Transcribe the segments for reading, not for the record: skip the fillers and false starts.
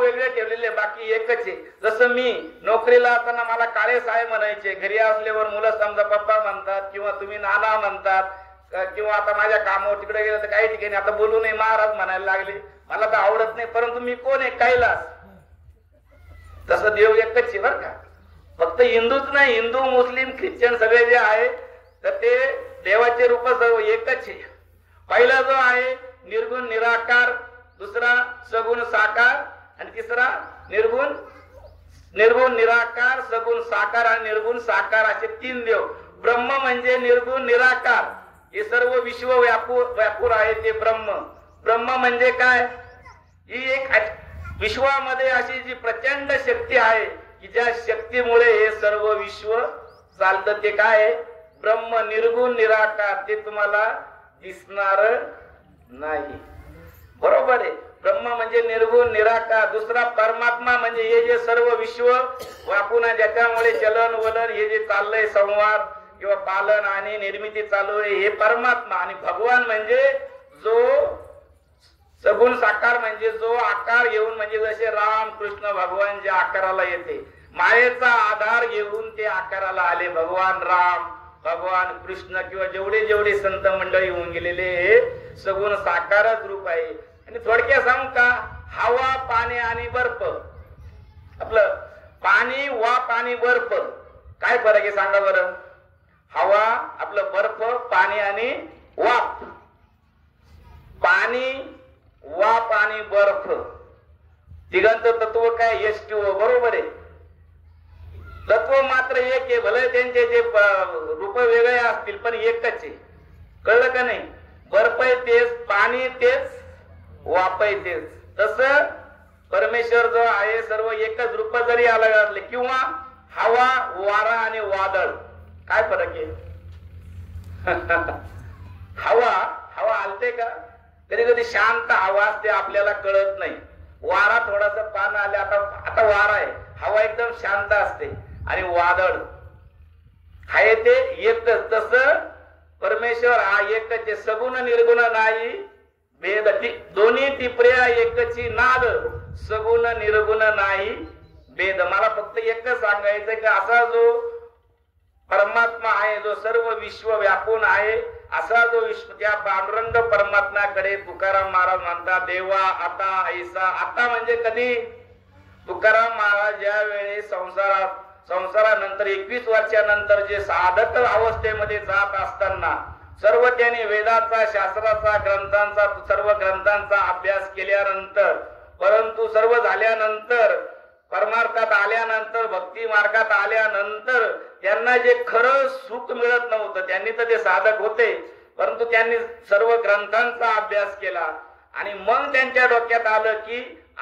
वेगळे ठेवलेले, बाकी एकच आहे. जसं मी नोकरीला असताना मला काळे साहेब म्हणायचे, घरी असल्यावर मुलं समजा पप्पा म्हणतात किंवा तुम्ही नाना म्हणतात, किंवा आता माझ्या कामावर तिकडे गेलं तर काही ठिकाणी आता बोलू नये महाराज म्हणायला लागले. मला तर आवडत नाही, परंतु मी कोण आहे? कैलास. तसं देव एकच आहे बरं का. फक्त हिंदूच नाही, हिंदू मुस्लिम ख्रिश्चन सगळे जे आहे तर ते देवाचे रूप सर्व एकच आहे. पहिला जो आहे निर्गुण निराकार, दुसरा सगुण साकार आणि तिसरा निर्गुण निराकार, सगुण साकार आणि निर्गुण साकार असे तीन देव. ब्रह्म म्हणजे निर्गुण निराकार, हे सर्व विश्व व्यापूर आहे ते ब्रह्म. ब्रह्म म्हणजे काय? ही एक विश्वामध्ये अशी जी प्रचंड शक्ती आहे की ज्या शक्तीमुळे हे सर्व विश्व चालतं. ते काय? ब्रह्म निर्गुण निराकार. ते तुम्हाला दिसणार नाही. बरोबर आहे. ब्रह्म म्हणजे निर्गुण निराकार. दुसरा परमात्मा म्हणजे हे जे सर्व विश्व व्यापून आहे, ज्याच्यामुळे चलन वलन हे जे चाललंय, संवाद किंवा पालन आणि निर्मिती चालू आहे, हे परमात्मा. आणि भगवान म्हणजे जो सगुण साकार, म्हणजे जो आकार घेऊन, म्हणजे जसे राम कृष्ण भगवान जे आकाराला येते, मायेचा आधार घेऊन ते आकाराला आले. भगवान राम, भगवान कृष्ण किंवा जेवढे जेवढे संत मंडळी होऊन गेलेले हे सगुण साकारच रूप आहे. आणि थोडक्यात सांगू का, हवा, पाणी आणि बर्फ. आपलं पाणी, वाफ आणि बर्फ काय फरक आहे सांगा बरं? हवा, आपलं बर्फ, पाणी आणि वाफ. पाणी, वाफ आणि बर्फ तिघांचं तत्व काय? H2O. बरोबर आहे. तत्व मात्र एक आहे. भले त्यांचे जे रूप वेगळे असतील पण एकच आहे. कळलं का नाही? बर्फ तेच, पाणी तेच, वाफ तेच. तसं परमेश्वर जो आहे सर्व एकच रूप जरी अलग असले, किंवा हवा, वारा आणि वादळ काय फरक आहे? हवा हलते का? कधी कधी शांत हवा असते, आपल्याला कळत नाही. वारा थोडासा पान आले, आता वारा आहे, हवा एकदम शांत असते. आणि वादळ आहे ते एकच. तसं परमेश्वर हा एकच आहे, सगुण निर्गुण नाही भेद. दोन्ही टिपऱ्या एकची नाद, सगुण निर्गुण नाही भेद. मला फक्त एकच सांगायचं की असा जो परमात्मा आहे, जो सर्व विश्व व्यापून आहे, असा जो विश्व, त्या पांडुरंग परमात्म्याकडे तुकाराम महाराज म्हणतात, देवा आता ऐसा. आता म्हणजे कधी? तुकाराम महाराज ज्या वेळी संसारानंतर 21 वर्षानंतर जे साधक अवस्थेमध्ये जात असताना सर्व त्यांनी वेदाचा, शास्त्राचा, ग्रंथांचा, सर्व ग्रंथांचा अभ्यास केल्यानंतर, परंतु सर्व झाल्यानंतर, परमार्थात आल्यानंतर, भक्ती मार्गात आल्यानंतर त्यांना जे खरं सुख मिळत नव्हतं. त्यांनी तर ते साधक होते, परंतु त्यांनी सर्व ग्रंथांचा अभ्यास केला आणि मग त्यांच्या डोक्यात आलं की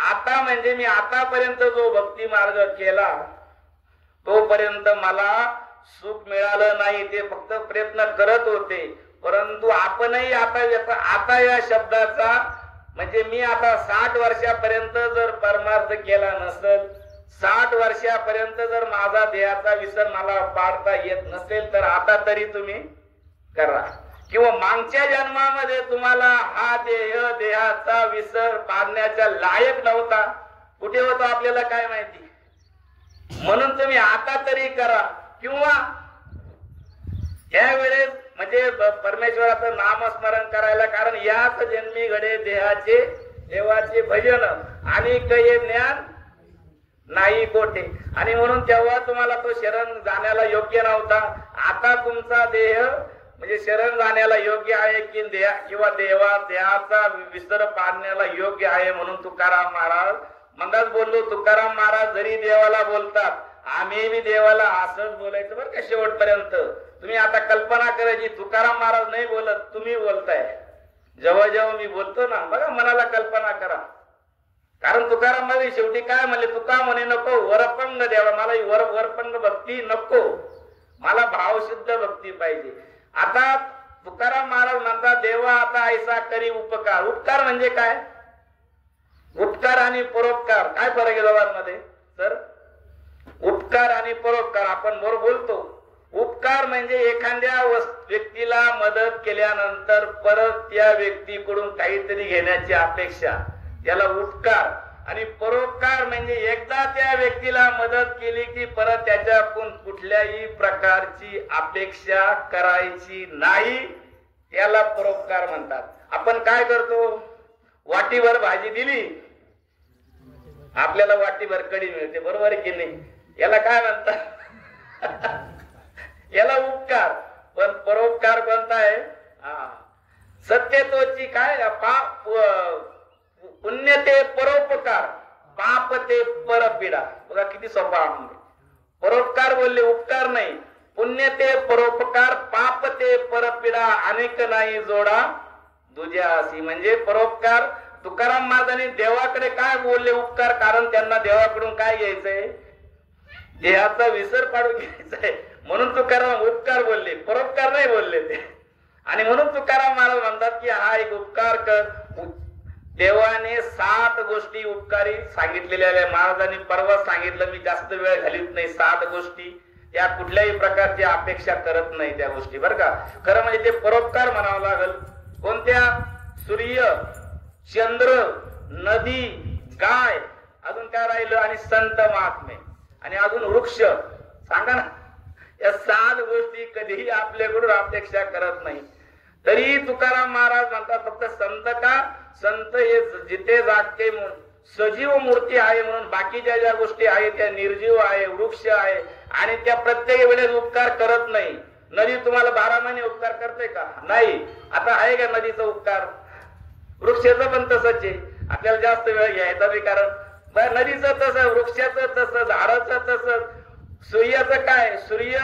आता म्हणजे मी आतापर्यंत जो भक्ती मार्ग केला तोपर्यंत मला सुख मिळालं नाही. ते फक्त प्रयत्न करत होते. परंतु आपणही आता या शब्दाचा म्हणजे मी आता 60 वर्षापर्यंत जर परमार्थ केला नसेल, 60 वर्षापर्यंत जर माझा देहाचा विसर मला पाडता येत नसेल, तर आता तरी तुम्ही करा. किंवा मागच्या जन्मामध्ये तुम्हाला हा देहाचा विसर पाडण्याच्या लायक नव्हता, कुठे होतो आपल्याला काय माहिती. म्हणून तुम्ही आता तरी करा. किंवा यावेळेस म्हणजे परमेश्वराचं नामस्मरण करायला, कारण याच जन्मी घडे देवाचे भजन आणि काही ज्ञान नाही कोठे. आणि म्हणून तेव्हा तुम्हाला तो शरण जाण्याला योग्य नव्हता. आता तुमचा देह म्हणजे शरण जाण्याला योग्य आहे की किंवा देहाचा विसर पाडण्याला योग्य आहे. म्हणून तुकाराम महाराज मगाच बोललो, तुकाराम महाराज जरी देवाला बोलतात, आम्ही बी देवाला असंच बोलायचं बरं का शेवटपर्यंत. तुम्ही आता कल्पना करायची, तुकाराम महाराज नाही बोलत, तुम्ही बोलताय. जेव्हा जेव्हा मी बोलतो ना, बघा मनाला कल्पना करा. कारण तुकाराम महाराज शेवटी काय म्हणले, तुका म्हणे नको वरपंग द्यावा, मला वरपंग भक्ती नको, मला भावशुद्ध भक्ती पाहिजे. आता तुकाराम महाराज म्हणतात, देवा आता ऐसा करी उपकार. उपकार म्हणजे काय? उपकार आणि परोपकार काय फरक आहे दोघांमध्ये सर? उपकार आणि परोपकार आपण बरोबर बोलतो. उपकार म्हणजे एखाद्या व्यक्तीला मदत केल्यानंतर परत त्या व्यक्तीकडून काहीतरी घेण्याची अपेक्षा, त्याला उपकार. आणि परोपकार म्हणजे एकदा त्या व्यक्तीला मदत केली की परत त्याच्याकडून कुठल्याही प्रकारची अपेक्षा करायची नाही, याला परोपकार म्हणतात. आपण काय करतो, वाटीभर भाजी दिली आपल्याला वाटीभर कढी मिळते, बरोबर आहे की नाही? याला काय म्हणतात? याला उपकार. पण परोपकार कोणता आहे? सत्यत्वाची काय, पुण्य ते परोपकार, पाप ते परपीडा. बघा किती सोपा. परोपकार बोलले, उपकार नाही. पुण्य ते परोपकार, पाप ते परपीडा, अनेक नाही जोडा दुजासी. म्हणजे परोपकार. तुकाराम महाराजांनी देवाकडे काय बोलले उपकार, कारण त्यांना देवाकडून काय घ्यायचंय, देहाचा विसर पाडून घ्यायचाय, म्हणून तुकाराम उपकार बोलले, परोपकार नाही बोलले ते. आणि म्हणून तुकाराम महाराज म्हणतात की हा एक उपकार कर. देवाने 7 गोष्टी उपकारी सांगितलेल्या. महाराजांनी परवा सांगितलं, मी जास्त वेळ घालीत नाही. 7 गोष्टी, त्या कुठल्याही प्रकारची अपेक्षा करत नाही त्या गोष्टी, बरं का. खरं म्हणजे ते परोपकार म्हणावं लागल. कोणत्या? सूर्य, चंद्र, नदी, गाय, अजून काय राहिलं, आणि संत महात्मे, आणि अजून वृक्ष. सांगा ना, या 7 गोष्टी कधीही आपल्याकडून अपेक्षा करत नाही. तरी तुकाराम महाराज म्हणतात फक्त संत का, संत हे जिथे जागते सजीव मूर्ती आहे, म्हणून बाकीच्या ज्या गोष्टी आहेत त्या निर्जीव आहे, वृक्ष आहे, आणि त्या प्रत्येक वेळेस उपकार करत नाही. नदी तुम्हाला 12 महिने उपकार करते का? नाही. आता आहे का नदीचा उपकार? वृक्षाचं पण तसंच आहे. आपल्याला जास्त वेळ घ्यायचा बी कारण नदीचं तसं, वृक्षाचं तसं, झाडाचं तसं. सूर्याचं काय? सूर्य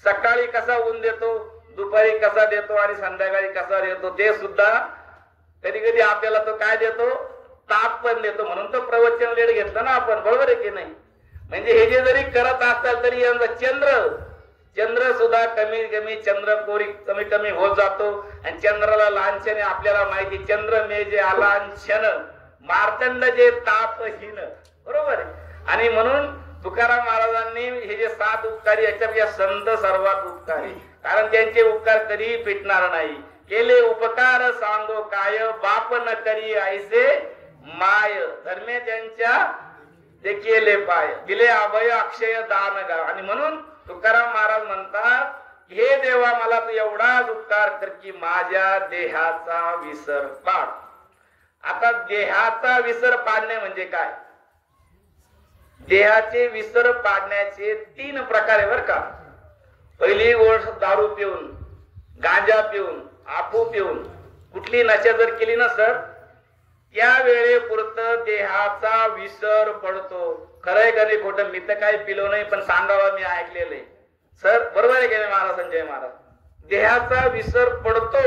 सकाळी कसा ऊन देतो, दुपारी कसा देतो, आणि संध्याकाळी कसा देतो, ते सुद्धा कधी कधी आपल्याला तो काय देतो, ताप पण देतो. म्हणून तो प्रवचन लेट घेतलं ना आपण, बरोबर आहे की नाही? म्हणजे हे जे जरी करत असाल तरी चंद्र सुद्धा कमी कमी, चंद्र कोरी कमी कमी होत जातो. आणि चंद्राला लांछने आपल्याला माहिती, चंद्र मे जे आलांछन, मार्तंड जे तापहीन, बरोबर आहे. आणि म्हणून तुकाराम महाराजांनी हे जे 7 उपकारी, याच्यापेक्षा संत सर्वात उपकारी, कारण त्यांचे उपकार कधीही पिटणार नाही. केले उपकार सांगो काय, बाप न करी ऐसे माय, धर्मे त्यांच्या ते केले पाय, दिले अभय अक्षय दान गा. आणि म्हणून तुकाराम महाराज म्हणतात, हे देवा मला तू एवढाच उपकार कर की माझ्या देहाचा विसर पाड. आता देहाचा विसर पाडणे म्हणजे काय? देहाचे विसर पाडण्याचे 3 प्रकार आहे, बर का. पहिली गोष्ट, दारू पिऊन, गांजा पिऊन, आफू पिऊन कुठली नशा जर केली ना सर, त्या वेळेपुरतं देहाचा विसर पडतो. खरंय का नाही खोटं? मी तर काही पिलो नाही, पण सांगावं मी ऐकलेलं आहे. सर बरोबर आहे की नाही महाराज, संजय महाराज? देहाचा विसर पडतो.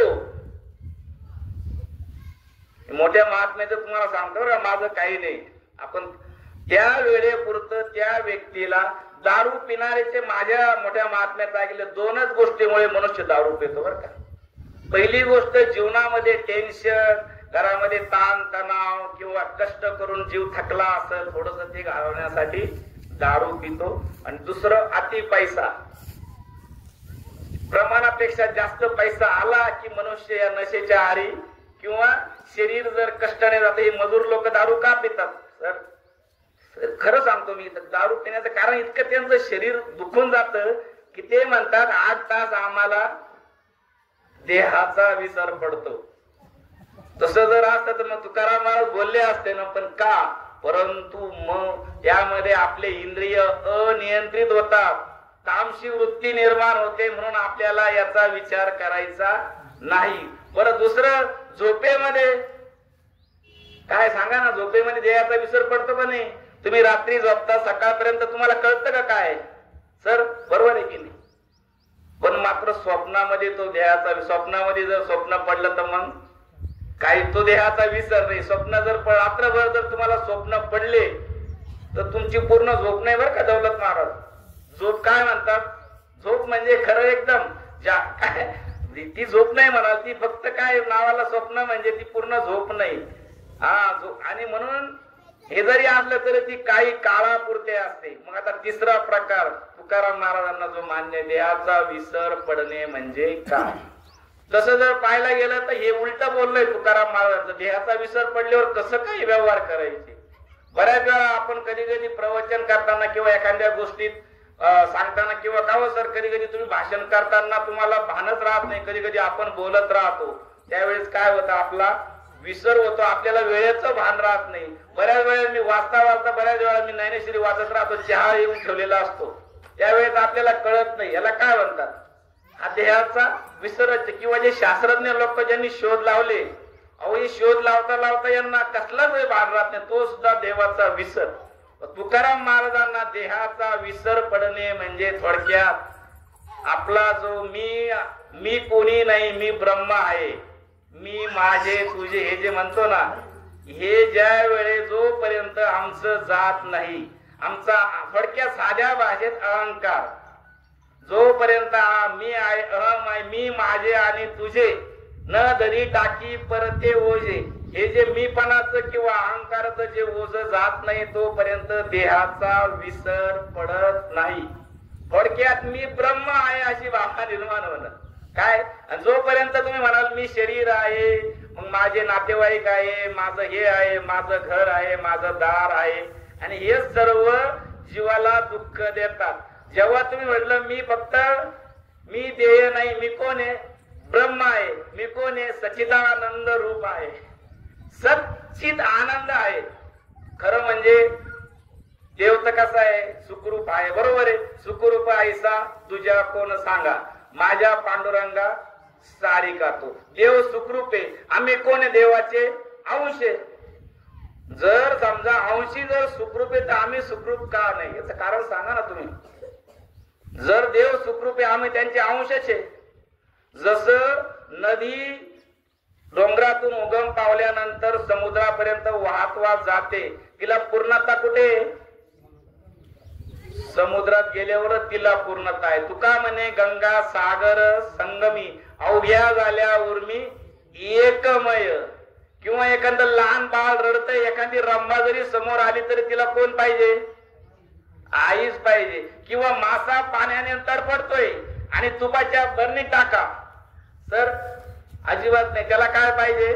मोठ्या महात्म्याचं तुम्हाला सांगतो बरं, माझं काही नाही. आपण त्या वेळेपुरतं त्या व्यक्तीला, दारू पिणाऱ्याचे माझ्या मोठ्या महात्म्यात ऐकलं 2च गोष्टीमुळे मनुष्य दारू पितो, बरं का. पहिली गोष्ट, जीवनामध्ये टेन्शन, घरामध्ये ताण तणाव किंवा कष्ट करून जीव थकला असेल थोडस, ते घालवण्यासाठी दारू पितो. आणि दुसरं, अति पैसा. प्रमाणापेक्षा जास्त पैसा आला की मनुष्य या नशेच्या आहारी, किंवा शरीर जर कष्टाने जातं. हे मजूर लोक दारू का पितात सर? खरं सांगतो मी, दारू पिण्याचं कारण इतकं त्यांचं शरीर दुखून जातं की ते म्हणतात 8 तास आम्हाला देहाचा विसर पडतो. तसं जर असतं तर मग तुकाराम महाराज बोलले असते ना, पण का? परंतु मग त्यामध्ये आपले इंद्रिय अनियंत्रित होतात, तामसी वृत्ती निर्माण होते, म्हणून आपल्याला याचा विचार करायचा नाही. बरं, दुसरं, झोपेमध्ये काय सांगा ना, झोपेमध्ये देहाचा विसर पडतो का नाही? तुम्ही रात्री झोपता, सकाळपर्यंत तुम्हाला कळतं का काय सर? बरोबर आहे की नाही? पण मात्र स्वप्नामध्ये तो देहाचा, स्वप्नामध्ये जर स्वप्न पडलं तर मग काही तो देहाचा विसर नाही. स्वप्न जर रात्रभर जर तुम्हाला स्वप्न पडले तर तुमची पूर्ण झोप नाही, बरं का दौलत महाराज. झोप काय म्हणतात? झोप म्हणजे खरं एकदम काय ती झोप नाही म्हणाल, ती फक्त काय नावाला स्वप्न, म्हणजे ती पूर्ण झोप नाही. आणि म्हणून हे जरी असलं तरी ती काही काळापुरते असते. मग आता 3रा प्रकार तुकाराम महाराजांना जो मान्य, देहाचा विसर पडणे म्हणजे काय? तसं जर पाहायला गेलं तर हे उलट बोललंय तुकाराम महाराजांचं. देहाचा विसर पडल्यावर कसं काही व्यवहार करायचे? बऱ्याच वेळा आपण कधी कधी प्रवचन करताना किंवा एखाद्या गोष्टीत सांगताना किंवा का हो सर कधी कधी तुम्ही भाषण करताना तुम्हाला भानच राहत नाही, कधी कधी आपण बोलत राहतो, त्यावेळेस काय होतं आपला विसर होतो, आपल्याला वेळेचं भान राहत नाही. बऱ्याच वेळेस मी वाचता वाचता बऱ्याच वेळा मी ज्ञानेश्वरी वाचत राहतो, चहा येऊन ठेवलेला असतो, त्यावेळेस आपल्याला कळत नाही. याला काय म्हणतात? हा देहाचा विसरच. किंवा जे शास्त्रज्ञ लोक ज्यांनी शोध लावले, अहो हे शोध लावता लावता यांना कसलाच भान राहत नाही, तो सुद्धा देवाचा विसर. तुकाराम महाराजांना देहाचा विसर पडणे म्हणजे थोडक्यात आपला जो मी कोणी नाही, मी ब्रह्म आहे, मी माझे तुझे हे जे म्हणतो ना, हे ज्या वेळे जोपर्यंत आमचं जात नाही, आमचा थोडक्यात साध्या भाषेत अहंकार जोपर्यंत मी आहे, अहम आहे, मी माझे आणि तुझे, न दरी टाकी परते ओझे, हे जे मीपणाचं किंवा अहंकाराचं जे ओझ जात नाही तोपर्यंत देहाचा विसर पडत नाही. थोडक्यात मी ब्रह्म आहे अशी भावना निर्माण होणं. काय जोपर्यंत तुम्ही म्हणाल मी शरीर आहे, मग माझे नातेवाईक आहे, माझं हे आहे, माझं घर आहे, माझं दार आहे, आणि हे सर्व जीवाला दुःख देतात. जेव्हा तुम्ही म्हटलं मी फक्त मी देह नाही, मी कोण आहे? ब्रह्म आहे. मी कोण आहे? सच्चिदानंद रूप आहे, सच्चित आनंद आहे. खरं म्हणजे देव तर कसा आहे? सुखरूप आहे. बरोबर आहे. सुखरूप ऐसा तुझ्या कोण सांगा, माझ्या पांडुरंगा सारिका तो. देव सुखरूप आहे. आम्ही कोण आहे? देवाचे अंश आहे. जर समजा अंशी जर सुखरूप आहे तर आम्ही सुखरूप का नाही? याचं कारण सांगा ना तुम्ही. जर देव सुखरूप आहे, आम्ही त्यांचे अंशच आहे. जसं नदी डोंगरातून उगम पावल्यानंतर समुद्रापर्यंत वाहत वाहत जाते, तिला पूर्णता कुठे? समुद्रात गेल्यावर तिला पूर्णता आहे. तुका म्हणे गंगा सागर संगमी, अवघ्या झाल्या उर्मी एकमय. किंवा एखादं लहान बाळ रडतंय, एखादी रंभा जरी समोर आली तरी तिला कोण पाहिजे? आईच पाहिजे. किंवा मासा पाण्याने तडफडतोय आणि तुपाच्या बरणी टाका, तर अजिबात नाही, त्याला काय पाहिजे?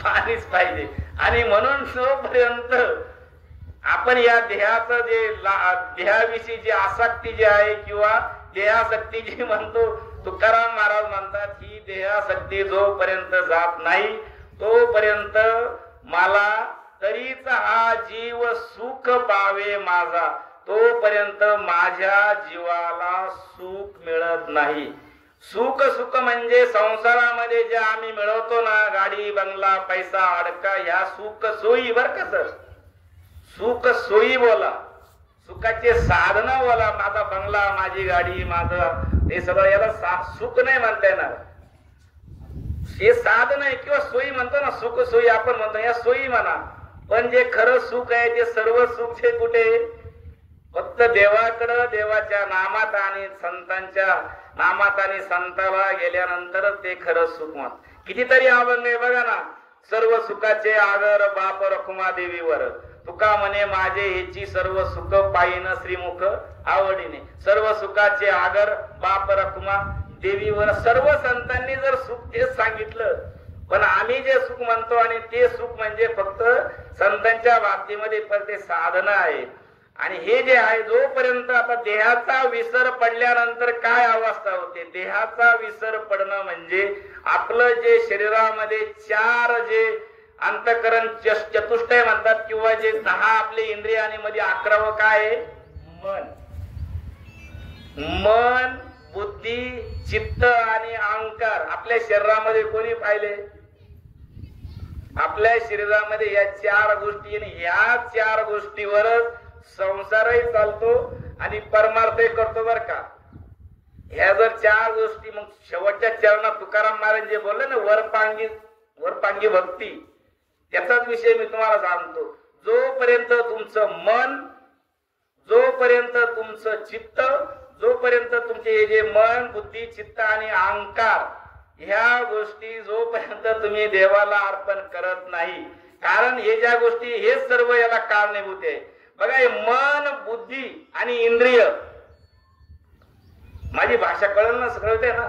पाणीच पाहिजे. आणि म्हणून जोपर्यंत आपण या देहाचं जे देहाविषयी जी आसक्ती जी आहे किंवा देहासक्ती जी म्हणतो, तुकाराम महाराज म्हणतात ही देहासक्ती जोपर्यंत जात नाही तोपर्यंत मला तरीच हा जीव सुख पावे माझा, तोपर्यंत माझ्या जीवाला सुख मिळत नाही. सुख सुख म्हणजे संसारामध्ये जे आम्ही मिळवतो ना, गाडी बंगला पैसा अडका, ह्या सुख सोयी. बर का सर, सुख सोयी बोला, सुखाचे साधन बोला. माझा बंगला, माझी गाडी, माझं हे सगळं, याला सुख नाही म्हणता येणार. हे साधन आहे किंवा सोयी म्हणतो ना, सुख सोयी आपण म्हणतो, या सोयी म्हणा. पण जे खरं सुख आहे ते सर्व सुख जे कुठे? फक्त देवाकडं, देवाच्या नामात आणि संतांच्या नामात आणि संताला गेल्यानंतर ते खरं सुख मत. कितीतरी अभंग आहे बघा ना. सर्व सुखाचे आगर बाप रखुमा देवीवर, तुका म्हणे माझे हेची सर्व सुख पाहिन श्रीमुख आवडीने. सर्व सुखाचे आगर बाप रखुमा देवीवर. सर्व संतांनी जर सुख तेच सांगितलं, पण आम्ही जे सुख म्हणतो आणि ते सुख म्हणजे फक्त संतांच्या बाबतीमध्ये पण ते साधन आहे. आणि हे जे आहे जोपर्यंत आता देहाचा विसर पडल्यानंतर काय अवस्था होते? देहाचा विसर पडणं म्हणजे आपलं जे शरीरामध्ये चार जे अंतःकरण चतुष्टय म्हणतात किंवा जे 10 आपले इंद्रिय आणि मध्ये 11वं काय आहे? मन. मन, बुद्धी, चित्त आणि अहंकार आपल्या शरीरामध्ये कोणी पाहिले? आपल्या शरीरामध्ये या 4 गोष्टी, आणि या 4 गोष्टीवरच संसारही चालतो आणि परमार्थही करतो बर का. ह्या जर 4 गोष्टी, मग शेवटच्या चरणात तुकाराम महाराज जे बोलले ना, वरपांगी भक्ती, त्याचाच विषय मी तुम्हाला सांगतो. जोपर्यंत तुमचं मन, जोपर्यंत तुमचं चित्त, जोपर्यंत तुमचे हे जे मन, बुद्धी, चित्त आणि अहंकार, ह्या गोष्टी जोपर्यंत तुम्ही देवाला अर्पण करत नाही, कारण हे ज्या गोष्टी हे सर्व याला कारणीभूत आहे. बघा, हे मन, बुद्धी आणि इंद्रिय, माझी भाषा कळलं ना, कळते ना.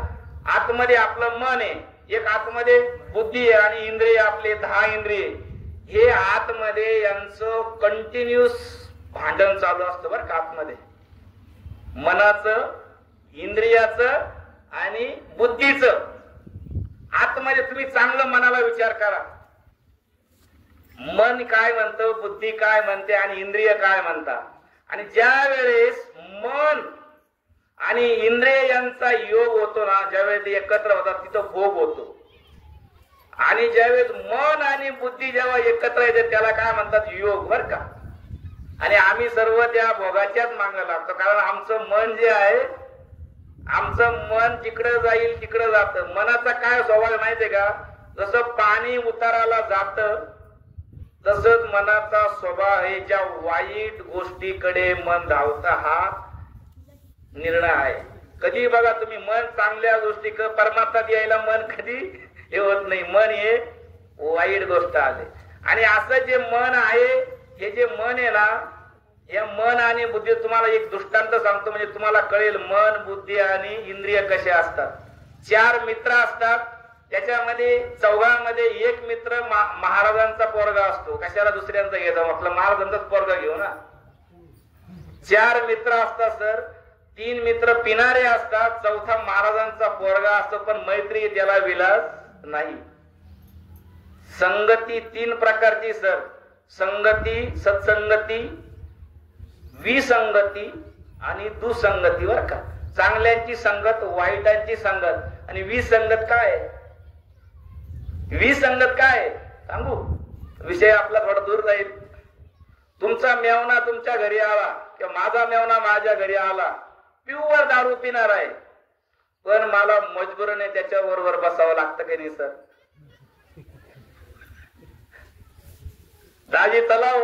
आतमध्ये आपलं मन आहे, एक आतमध्ये बुद्धी आहे आणि इंद्रिय आपले 10 इंद्रिय. हे आतमध्ये यांचं कंटिन्युअस भांडण चालू असतं बरं का. आतमध्ये मनाचं, इंद्रियाचं आणि बुद्धीचं. आतमध्ये तुम्ही चांगलं मनाला विचार करा, मन काय म्हणतं, बुद्धी काय म्हणते आणि इंद्रिय काय म्हणतात. आणि ज्या वेळेस मन आणि इंद्रिय यांचा योग होतो ना, ज्यावेळेस ते एकत्र होतात तिथं भोग होतो. आणि ज्यावेळेस मन आणि बुद्धी जेव्हा एकत्र येते त्याला काय म्हणतात, योग बर का. आणि आम्ही सर्व त्या भोगाच्याच मागे लागतो. कारण आमचं मन जे आहे, आमचं मन जिकडं जाईल तिकडं जातं. मनाचा काय स्वभाव माहितीये का, जसं पाणी उताराला जात तसंच मनाचा स्वभाव आहे. ज्या वाईट गोष्टीकडे मन धावतं हा निर्णय आहे. कधी बघा तुम्ही, मन चांगल्या गोष्टी परमार्थात यायला मन कधी हे होत नाही. मन हे वाईट गोष्ट आले. आणि असं जे मन आहे, हे जे मन आहे ना, या मन आणि बुद्धी, तुम्हाला एक दृष्टांत सांगतो म्हणजे तुम्हाला कळेल मन, बुद्धी आणि इंद्रिय कसे असतात. 4 मित्र असतात, त्याच्यामध्ये चौघांमध्ये एक मित्र महाराजांचा पोरगा असतो. कशाला दुसऱ्यांचा घ्यायचा, म्हटलं महाराजांचाच पोरगा घेऊ ना. 4 मित्र असतात सर, 3 मित्र पिणारे असतात, चौथा महाराजांचा पोरगा असतो. पण मैत्री त्याला विलास नाही. संगती 3 प्रकारची सर, संगती, सत्संगती, विसंगती आणि दुसंगती बर का. चांगल्यांची संगत, वाईटांची संगत. आणि विसंगत काय, विसंगत काय सांगू, विषय आपला थोडा दूर जाईल. तुमचा मेवना तुमच्या घरी आला किंवा माझा मेवना माझ्या घरी आला, प्युअर दारू पिणार आहे, पण मला मजबुरीने त्याच्या बरोबर बसावं लागतं की नाही सर. दाजी तलाव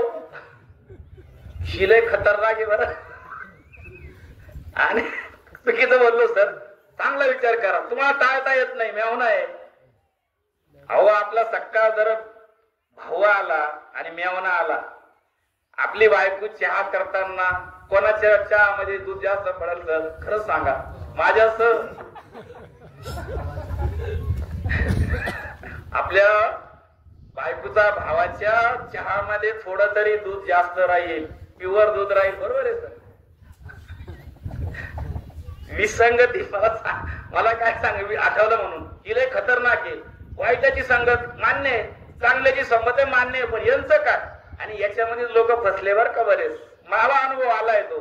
शिले खतरनाक आहे बरं. आणि चुकीचं बोललो सर, चांगला विचार करा. तुम्हाला टाळता येत नाही, मेवना आहे. अहो आपला सक्का जर भाऊ आला आणि मेवना आला, आपली बायको चहा करताना कोणाच्या चहा मध्ये दूध जास्त पडेल सर, खरंच सांगा. माझ्या आपल्या बायकोचा भावाच्या चहामध्ये थोडं तरी दूध जास्त राहील, प्युअर दूध राहील, बरोबर आहे सर. विसंगती मला काय सांग आठवलं म्हणून, ही लय खतरनाक आहे. वाईटाची संगत मान्य आहे, चांगल्याची संगत मान्य आहे, पण यांचं काय. आणि याच्यामध्ये लोक फसले बर का बरेच. मला अनुभव आलाय तो.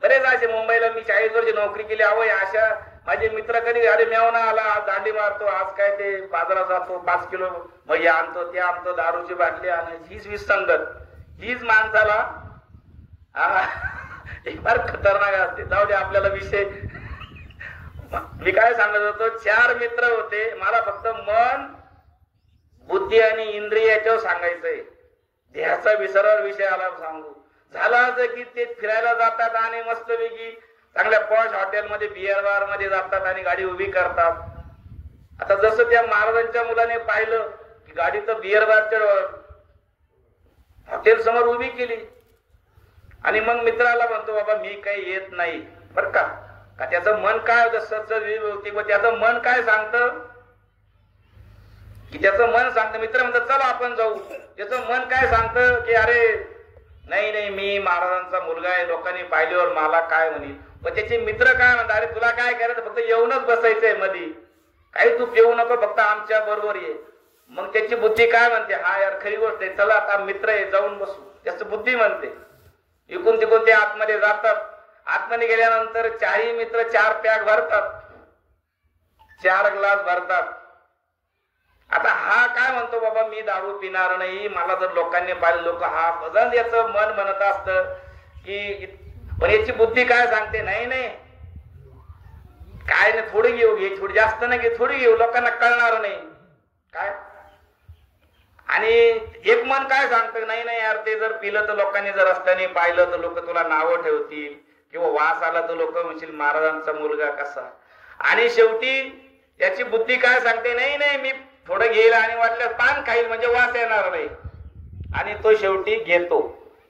बरेच असे मुंबईला मी 40 वर्ष नोकरी केली. अहो अशा माझे मित्र कधी अरे मेवना आला, आज दांडी मारतो, आज काय ते बाजारात जातो, 5 किलो मग आणतो, ते आणतो, दारूची बाटली आणि हीच विसंगत, हीच माणसाला फार खतरनाक असते. जाऊ दे आपल्याला विषय. मी काय सांगत होतो, 4 मित्र होते. मला फक्त मन, बुद्धी आणि इंद्रिय याच्यावर सांगायचंय. ध्यासा विसरावर विषय आला सांगू. झालं असं की ते फिरायला जातात आणि मस्तपैकी चांगल्या पॉश हॉटेलमध्ये, बिअर बार मध्ये जातात आणि गाडी उभी करतात. आता जसं त्या महाराजांच्या मुलाने पाहिलं की गाडी तर बिअर बारच्या हॉटेल समोर उभी केली आणि मग मित्राला म्हणतो बाबा मी काही येत नाही बर का. त्याचं मन काय होतं, त्याचं मन काय सांगतं की त्याचं मन सांगतं, मित्र म्हणतात चला आपण जाऊ. त्याचं मन काय सांगतं की अरे नाही नाही मी महाराजांचा मुलगा आहे, लोकांनी पाहिल्यावर मला काय म्हणेल. पण त्याचे मित्र काय म्हणतात, अरे तुला काय करायचं, फक्त येऊनच बसायचंय मध्ये, काही तू पिऊ नको, फक्त आमच्या बरोबर ये. मग त्याची बुद्धी काय म्हणते, हा यार खरी गोष्ट आहे, चला आता मित्र आहे जाऊन बसू. त्याची बुद्धी म्हणते. इकून तिकून ते आतमध्ये जातात. आतमध्ये गेल्यानंतर 4ही मित्र 4 पॅक भरतात, 4 ग्लास भरतात. आता हा काय म्हणतो, बाबा मी दारू पिणार नाही, मला जर लोकांनी पाहिलं, लोक हा भजन, याचं मन म्हणत असतं की, पण याची बुद्धी काय सांगते, नाही नाही काय नाही, थोडी घेऊ घे, थोडी जास्त नाही घे, थोडी घेऊ, लोकांना कळणार नाही काय. आणि एक मन काय सांगतं, नाही नाही यार ते जर पिलं तर लोकांनी जर रस्त्याने पाहिलं तर लोक तुला नावं ठेवतील, किंवा वास आला तर लोक म्हणतील महाराजांचा मुलगा कसा. आणि शेवटी त्याची बुद्धी काय सांगते, नाही नाही मी थोडं घेईल आणि वाटल्यास पान खाईल म्हणजे वास येणार नाही. आणि तो शेवटी घेतो.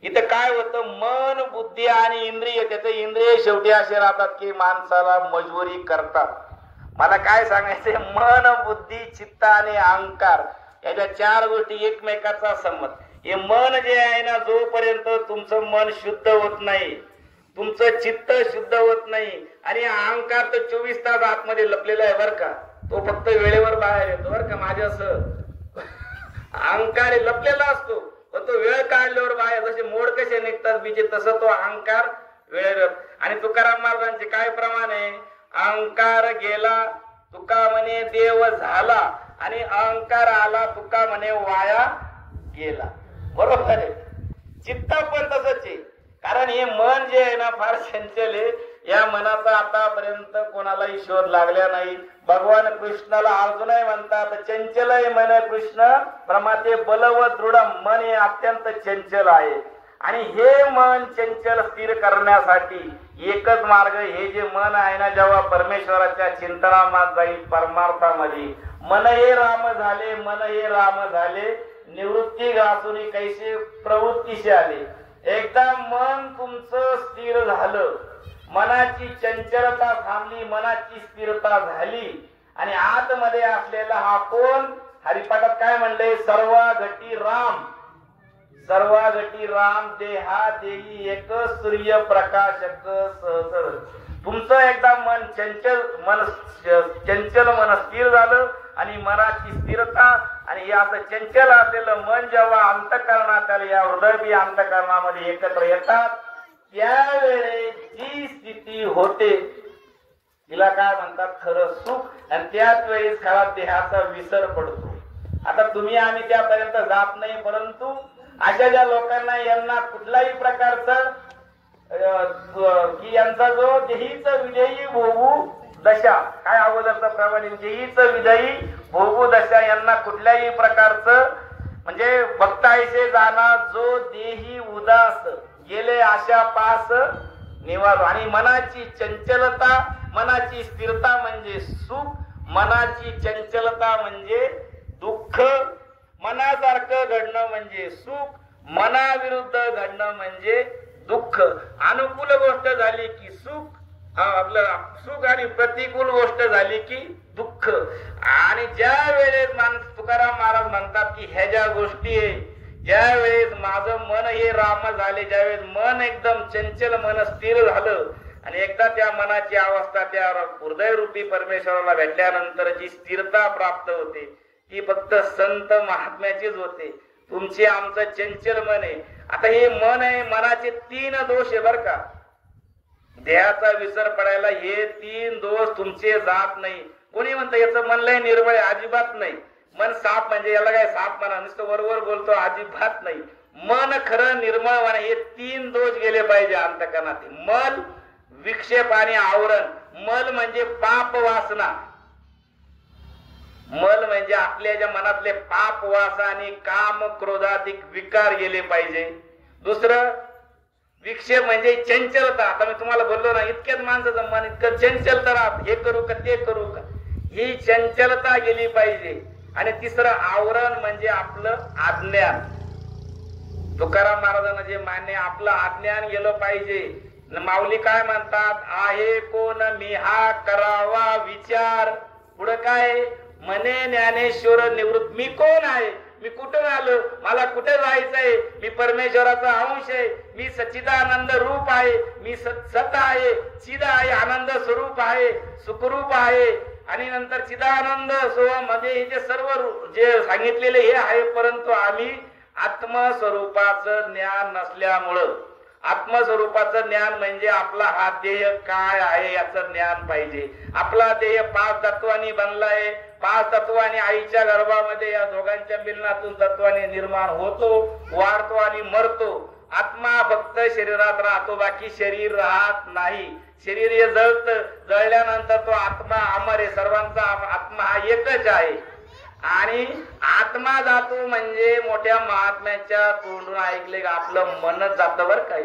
इथं काय होतं, मन, बुद्धी आणि इंद्रिय, त्याचे इंद्रिय शेवटी असे राहतात की माणसाला मजबुरी करतात. मला काय सांगायचंय, मन, बुद्धी, चित्त आणि अहंकार याच्या चार गोष्टी एकमेकाचा संमत. हे मन जे आहे ना, जोपर्यंत तुमचं मन शुद्ध होत नाही, तुमचं चित्त शुद्ध होत नाही, आणि अहंकार तर 24 तास आतमध्ये लपलेला आहे बर का, तो फक्त वेळेवर बाहेर येतो बर का. माझ्या असं अहंकार लपलेला असतो, पण तो वेळ काढल्यावर बाहेर, जसे मोड कसे निघतात बीजे, तसं तो अहंकार वेळ. आणि तुकाराम महाराजांचे काय प्रमाण आहे, अहंकार गेला तुका म्हणे देव झाला, आणि अहंकार आला तुका म्हणे वाया गेला. बरोबर आहे. चित्त पण तसंच आहे, कारण हे मन जे आहे ना फार चंचल आहे. या मनाचा आतापर्यंत कोणालाही शोध लागला नाही. भगवान कृष्णाला अर्जुनही म्हणतात चंचल आहे मन कृष्ण प्रमाते बल व दृढ. मन हे अत्यंत चंचल आहे, आणि हे मन चंचल स्थिर करण्यासाठी एकच मार्ग, हे जे मन आहे ना, जेव्हा परमेश्वराच्या चिंतनात जाईल परमार्थामध्ये, मन हे राम झाले, मन हे राम झाले, निवृत्ती घासून कैसे प्रवृत्तीशी आले. एकदा मन तुमचं स्थिर झालं, मनाची चंचलता थांबली, मनाची स्थिरता झाली, आणि आतमध्ये असलेला हा कोण, हरिपाठात काय म्हणले, सर्वा घटी राम, सर्वा घटी राम देहा देई एक सूर्य प्रकाशक सहसर. तुमचं एकदा मन चंचल मन स्थिर झालं, आणि मनाची स्थिरता, आणि हे असं चंचल असलेलं मन जेव्हा अंतःकरणात आले, या हृदय अंतःकरणामध्ये एकत्र येतात, त्यावेळेस जी स्थिती होते तिला काय म्हणतात, खरं सुख. आणि त्याच वेळेस खरा देहाचा विसर पडतो. आता तुम्ही आम्ही त्यापर्यंत जात नाही, परंतु अशा ज्या लोकांना, यांना कुठल्याही प्रकारचं की यांचा जो देहीच विजयी भोगू दशा, काय अगोदरचा प्रमाणे देहीच विजयी भोगू दशा, यांना कुठल्याही प्रकारचं म्हणजे भक्तायसे जाना जो देही उदास गेले आशा पास निवार. आणि मनाची चंचलता, मनाची स्थिरता म्हणजे सुख, मनाची चंचलता म्हणजे दुःख, मनासारखं घडणं म्हणजे सुख, मनाविरुद्ध घडणं म्हणजे दुःख. अनुकूल गोष्ट झाली की सुख, आपलं सुख, आणि प्रतिकूल गोष्ट झाली की दुःख. आणि ज्या वेळेस तुकाराम महाराज म्हणतात की ह्या ज्या गोष्टी आहे, ज्या वेळेस माझं मन हे राम झाले, ज्यावेळेस मन एकदम चंचल मन स्थिर झालं, आणि एकदा त्या मनाची अवस्था त्या हृदय रूपी परमेश्वराला भेटल्यानंतर जी स्थिरता प्राप्त होते, ती फक्त संत महात्म्याचीच होते. तुमचे आमचं चंचल मन आहे. आता हे मन आहे, मनाचे 3 दोष आहे बर का. देहाचा विसर पडायला हे 3 दोष तुमचे जात नाही. कोणी म्हणतं याचं मन लय निर्मळ आहे, अजिबात नाही. मन साफ म्हणजे याला काय साफ म्हणा, नुसतं वरवर बोलतो, अजिबात नाही. मन खरं निर्मळ म्हणा, हे 3 दोष गेले पाहिजे अंतःकरणात. मल, विक्षेप आणि आवरण. मल म्हणजे पाप वासना, मल म्हणजे आपल्या ज्या मनातले पाप वासना आणि काम क्रोधाधिक विकार गेले पाहिजे. दुसरं विक्षेप म्हणजे चंचलता. आता मी तुम्हाला बोललो ना, इतक्यात माणसाचं मन इतकं चंचल, तर हे करू का ते करू का, ही चंचलता गेली पाहिजे. आणि तिसरं आवरण म्हणजे आपलं अज्ञान. तुकाराम महाराजांना जे मान्य, आपलं अज्ञान गेलं पाहिजे. माऊली काय म्हणतात, आहे कोण मी हा करावा विचार. पुढं काय, मने ज्ञानेश्वर निवृत्त. मी कोण आहे, मी कुठून आलो, मला कुठे जायचंय, मी परमेश्वराचा अंश आहे, मी सच्चिदानंद रूप आहे, मी सत आहे, चिद आहे, आनंद स्वरूप आहे, सुखरूप आहे. आणि नंतर चिदानंद म्हणजे हे जे सर्व जे सांगितलेले हे आहे, परंतु आम्ही आत्मस्वरूपाचं ज्ञान नसल्यामुळं, आत्मस्वरूपाचं ज्ञान म्हणजे आपला हा देह काय आहे याचं ज्ञान पाहिजे. आपला देह 5 तत्वांनी बनलाय, 5 तत्वांनी आईच्या गर्भामध्ये या दोघांच्या मिलनातून तत्वांनी निर्माण होतो, वाढतो आणि मरतो. आत्मा फक्त शरीरात राहतो, बाकी शरीर राहत नाही. शरीर हे जळतं, जळल्यानंतर तो आत्मा अमर आहे. सर्वांचा आत्मा हा एकच आहे. आणि आत्मा जातो म्हणजे मोठ्या महात्म्याच्या तोंडून ऐकले का आपलं मनच जातं बर काही.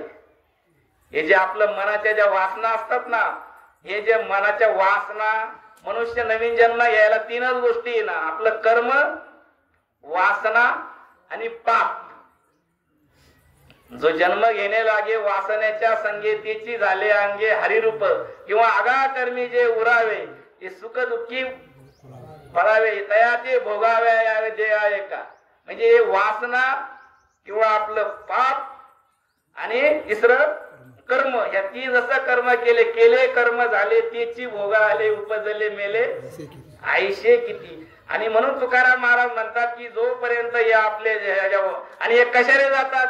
हे जे आपलं मनाच्या ज्या वासना असतात ना, हे जे मनाच्या वासना, मनुष्य नवीन जन्म यायला 3च गोष्टी आहे ना, आपलं कर्म, वासना आणि पाप. जो जन्म घेणे लागे वासनेच्या संगीतीची झाले अंगे हरिरूप, किंवा आगा कर्मी जे उरावे ते सुख दुःखी फळावे तयाचे भोगाव्या यावे जे आहे का, म्हणजे वासना किंवा आपलं पाप आणि तिसरं कर्म, या तीन जसं कर्म केले कर्म झाले त्याची भोगा आले उपजले मेले आयशे किती. आणि म्हणून तुकाराम महाराज म्हणतात की जोपर्यंत या आपले आणि हे कशाने जातात,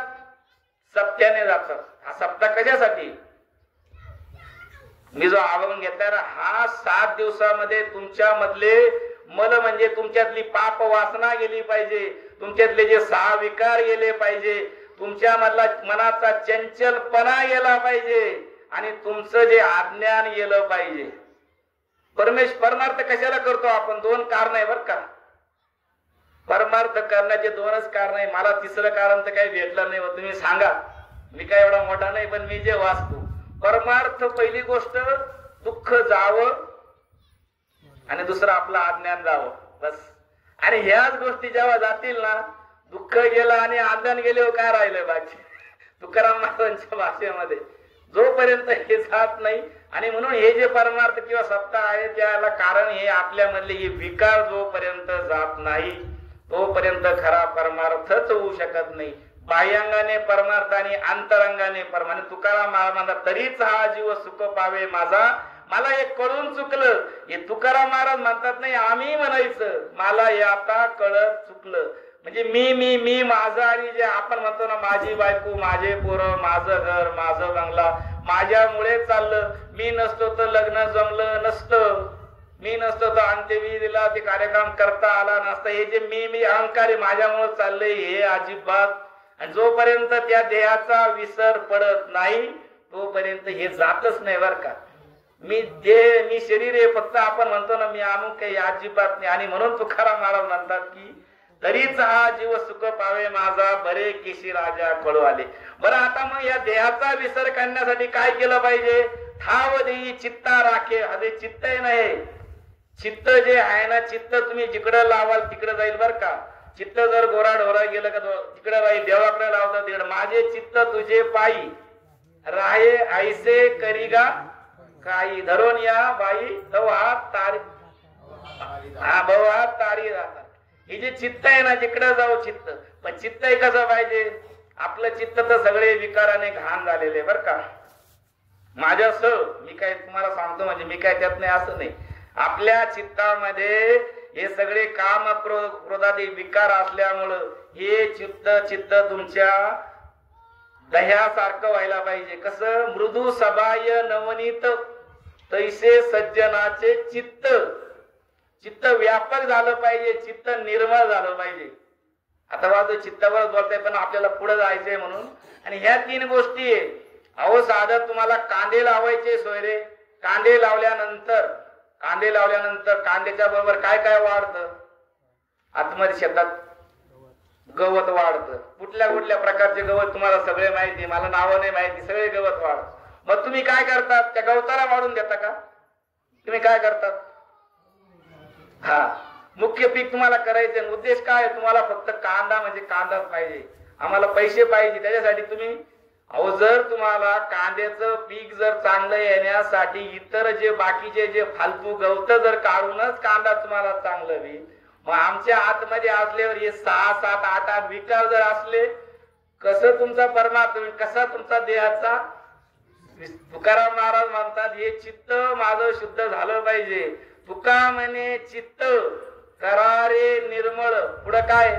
सप्त्याने जातात. हा सप्ताह कशासाठी, मी जो अभंग घेतलाय ना हा 7 दिवसामध्ये तुमच्या मधले मल म्हणजे तुमच्यातली पाप वासना गेली पाहिजे, तुमच्यातले जे 6 विकार गेले पाहिजे, तुमच्या मधला मनाचा चंचलपणा गेला पाहिजे आणि तुमचं जे अज्ञान गेलं पाहिजे. परमार्थ कशाला करतो आपण, 2 कारण आहे बर का. परमार्थ करण्याचे 2च कारण आहे. मला तिसरं कारण तर काही भेटलं नाही. तुम्ही सांगा, मी काय एवढा मोठा नाही, पण मी जे वाचतो परमार्थ, पहिली गोष्ट दुःख जावं आणि दुसरं आपलं अज्ञान जावं, बस. आणि ह्याच गोष्टी जेव्हा जातील ना, दुःख गेलं आणि अज्ञान गेले काय राहिलं बाकी. तुकाराम महाराजांच्या भाषेमध्ये जोपर्यंत हे जात नाही, आणि म्हणून हे जे परमार्थ किंवा सत्ता आहे त्याला कारण हे आपल्यामधले हे विकार जोपर्यंत जात नाही तोपर्यंत खरा परमार्थच होऊ शकत नाही. बाह्यांगाने परमार्थ आणि अंतरंगाने परमार्थ. तुकाराम महाराज तरीच हा जीव सुख पावे माझा, मला हे कळून चुकलं. हे तुकाराम महाराज म्हणतात नाही, आम्ही म्हणायचं मला हे आता कळत चुकलं. म्हणजे मी माझं, आणि जे आपण म्हणतो ना माझी बायको, माझे पोरं, माझं घर, माझं बंगला माझ्यामुळे चाललं, मी नसतो तर लग्न जमलं नसतं, मी नसतो तर अंत्यविधीला ते कार्यक्रम करता आला नसता. हे जे मी अहंकार माझ्यामुळे चाललंय हे अजिबात. आणि जोपर्यंत त्या देहाचा विसर पडत नाही तोपर्यंत हे जातच नाही बर का. मी देह, मी शरीर आहे फक्त, आपण म्हणतो ना मी अमुक काही अजिबात नाही. आणि म्हणून तुकाराम महाराज म्हणतात की तरीच हा जीव सुख पावे माझा, बरे केशी राजा कळू आले. बरं, आता मग या देहाचा विसर करण्यासाठी काय केलं पाहिजे, ठाव देई चित्ता राखे. हा जे चित्त आहे ना, हे चित्त जे आहे ना, चित्त तुम्ही जिकडं लावाल तिकडं जाईल बर का. चित्त जर गोरा ढोरा गेलं का तिकडे राहील, देवाकडे लावतात तिकडे. माझे चित्त तुझे पायी राहे ऐसे करीगा काही, धरून या बाई तव हात तारी, हा भाऊ हात तारी राहतात. हे जे चित्त आहे ना जिकडे जाऊ चित्त, पण चित्त हे कसं पाहिजे, आपलं चित्त तर सगळे विकाराने घाण झालेले बर का. माझ्यासह मी काय तुम्हाला सांगतो म्हणजे मी काय त्यात नाही असं नाही. आपल्या चित्तामध्ये हे सगळे काम क्रोधादी विकार असल्यामुळं हे चित्त तुमच्या दह्यासारखं व्हायला पाहिजे. कसं, मृदू सबाय नवनीत तैसे सज्जनाचे चित्त. चित्त व्यापक झालं पाहिजे, चित्त निर्मळ झालं पाहिजे. आता बाजू चित्तावर बोलताय पण आपल्याला पुढे जायचंय म्हणून. आणि ह्या 3 गोष्टी आहे. अहो साधं तुम्हाला कांदे लावायचे सोयरे, कांदे लावल्यानंतर कांद्याच्या बरोबर काय काय वाढतं, आतमध्ये शेतात गवत वाढतं. कुठल्या कुठल्या प्रकारचे गवत तुम्हाला सगळे माहिती, मला नावं नाही माहिती, सगळे गवत वाढत. मग तुम्ही काय करतात, त्या गवताला वाढून देता का, तुम्ही काय करतात. हा मुख्य पीक तुम्हाला करायचं, उद्देश काय, तुम्हाला फक्त कांदा म्हणजे कांदाच पाहिजे, आम्हाला पैसे पाहिजे त्याच्यासाठी तुम्ही. अहो जर तुम्हाला कांद्याचं पीक जर चांगलं येण्यासाठी इतर जे बाकीचे जे फालतू गवत जर काढूनच कांदा तुम्हाला चांगलं होईल, मग आमच्या आतमध्ये असल्यावर हे 6, 7, 8 विकार जर असले, कसं तुमचा परमात्मा, कसा तुमचा देहाचा. तुकाराम महाराज म्हणतात हे चित्त माझं शुद्ध झालं पाहिजे. तुका म्हणे चित्त करारे निर्मळ, पुढं काय,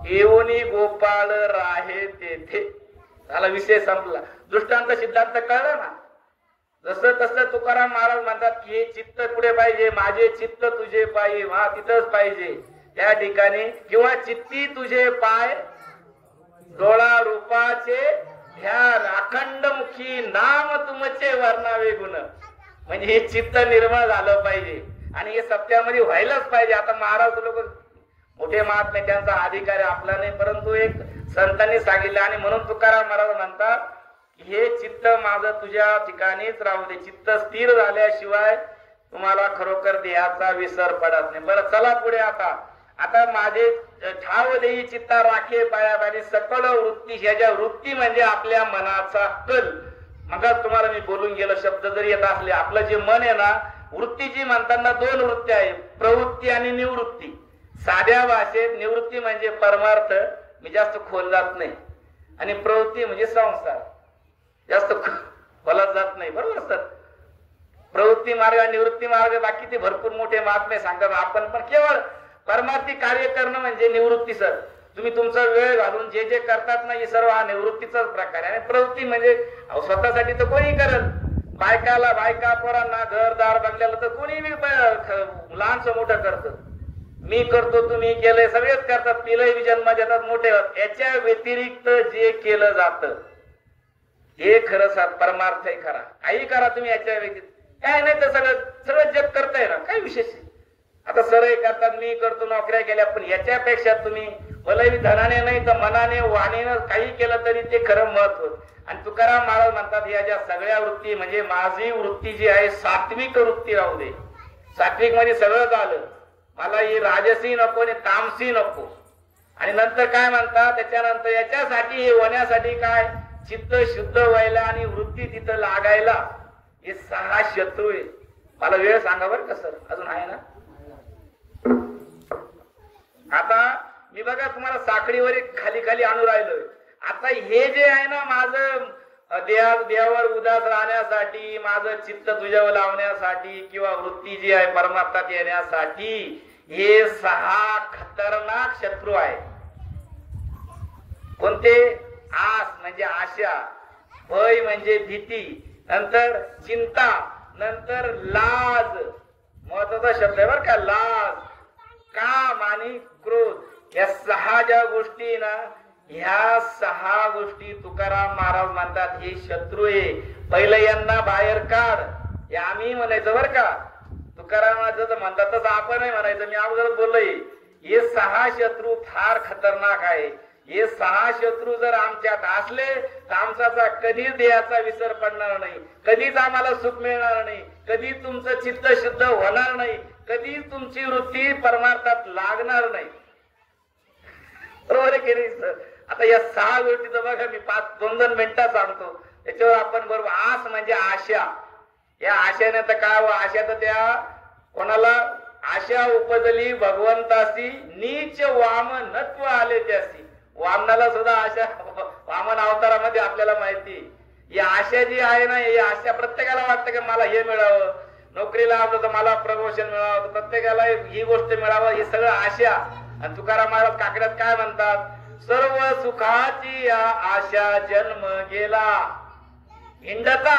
येऊनी गोपाळ राहे तेथे. झाला विषय संपला. दृष्टांत सिद्धांत कळलं ना. जसं तसं तुकाराम महाराज म्हणतात की हे चित्त पुढे पाहिजे, माझे चित्त तुझे पायी, हा तिथंच पाहिजे त्या ठिकाणी. किंवा चित्ती तुझे पाय डोळा रूपाचे ध्यान, अखंड मुखी नाम तुमचे वर्णावे गुण. म्हणजे हे चित्त निर्मळ झालं पाहिजे आणि हे सत्यामध्ये व्हायलाच पाहिजे. आता महाराज लोक मोठे महात्मे त्यांचा अधिकार आपला नाही, परंतु एक संतांनी सांगितलं. आणि म्हणून तुकाराम महाराज म्हणतात हे चित्त माझं तुझ्या ठिकाणीच राहू दे. चित्त स्थिर झाल्याशिवाय तुम्हाला खरोखर देहाचा विसर पडत नाही. बरं चला पुढे. आता माझे ठाव देई चित्ता राखे पायाबारी सकळ वृत्ती. ह्याच्या वृत्ती म्हणजे आपल्या मनाचा कल. मग तुम्हाला मी बोलून गेलो, शब्द जरी येत असले, आपलं जे मन आहे ना, वृत्तीची म्हणताना दोन वृत्ती आहे, प्रवृत्ती आणि निवृत्ती. साध्या भाषेत निवृत्ती म्हणजे परमार्थ, मी जास्त खोल जात नाही, आणि प्रवृत्ती म्हणजे संसार, जास्त खोलात जात नाही. बरोबर सर? प्रवृत्ती मार्ग आणि निवृत्ती मार्ग बाकी ते भरपूर मोठे महात्मे सांगतात. आपण पण केवळ परमार्थी कार्य करणं म्हणजे निवृत्ती. सर तुम्ही तुमचा वेळ घालून जे जे करतात ना, हे सर्व हा निवृत्तीचाच प्रकार आहे. आणि प्रवृत्ती म्हणजे स्वतःसाठी तर कोणी करत, बायका पोरांना घरदार बंगल्याला तर कोणी लहानच मोठं करतं. मी करतो, तुम्ही केलंय, सगळेच करतात. पिलंही जन्म देतात, मोठे होतात. याच्या व्यतिरिक्त जे केलं जातं हे खरं परमार्थ आहे. खरा काही करा तुम्ही, याच्या व्यतिरिक्त काय नाही तर सगळं जग करताय ना, काय विशेष. आता सरळ करतात, मी करतो, नोकऱ्या केल्या, पण याच्यापेक्षा तुम्ही भलेही धनाने नाही तर मनाने वाणीनं काही केलं तरी ते खरं महत्व. आणि तुकाराम महाराज म्हणतात, या ज्या सगळ्या वृत्ती म्हणजे माझी वृत्ती जी आहे सात्विक वृत्ती राहू दे. सात्विक मध्ये सगळं झालं, मला ही राजसी नको आणि तामसी नको. आणि नंतर काय म्हणतात त्याच्यानंतर, याच्यासाठी हे होण्यासाठी काय, चित्त शुद्ध व्हायला आणि वृत्ती तिथं लागायला हे 6 शत्रू आहे. मला वेळ सांगा बरं का सर, अजून आहे ना? आता मी बघा तुम्हाला साखळीवर खाली खाली आणू राहिलोय. आता हे जे आहे ना, माझं देवावर उदास राहण्यासाठी, माझं चित्त तुझ्यावर लावण्यासाठी, किंवा वृत्ती जी आहे परमार्थात येण्यासाठी, हे 6 खतरनाक शत्रू आहे. कोणते? आस म्हणजे आशा, भय म्हणजे भीती, नंतर चिंता, नंतर लाज, महत्वाचा शब्द आहे बरं का, लाज, काम आणि क्रोध. या 6 ज्या गोष्टी ना, ह्या 6 गोष्टी तुकाराम महाराज म्हणतात हे शत्रू आहे. पहिलं यांना बाहेर काढ, हे आम्ही म्हणायचं बरं का. तुकारामाचं म्हणतात तसं आपण नाही म्हणायचं, मी अगोदर बोललोय. हे 6 शत्रू फार खतरनाक आहे. हे 6 शत्रू जर आमच्यात असले तर आमचा कधीच देहाचा विसर पडणार नाही, कधीच आम्हाला सुख मिळणार नाही, कधी तुमचं चित्त शुद्ध होणार नाही, कधी तुमची वृत्ती परमार्थात लागणार नाही. बरोबर आहे की नाही सर? आता या 6 गोष्टीचं बघा, मी 2-2 मिनिटात सांगतो, त्याच्यावर आपण बरोबर. आस म्हणजे आशा. या आशेने तर काय, आशा तर त्या कोणाला आशा उपजली भगवंतासी, नीच वामनत्व आले त्यासी. वामनाला सुद्धा आशा, वामन अवतारामध्ये आपल्याला माहिती. ही आशा जी आहे ना, ही आशा प्रत्येकाला वाटतं की मला हे मिळावं, नोकरीला आलो तर मला प्रमोशन मिळावं, तर प्रत्येकाला ही गोष्ट मिळावं, ही सगळं आशा. आणि तुकाराम महाराज काकड्यात काय म्हणतात, सर्व सुखाची या आशा जन्म गेला, हिंडता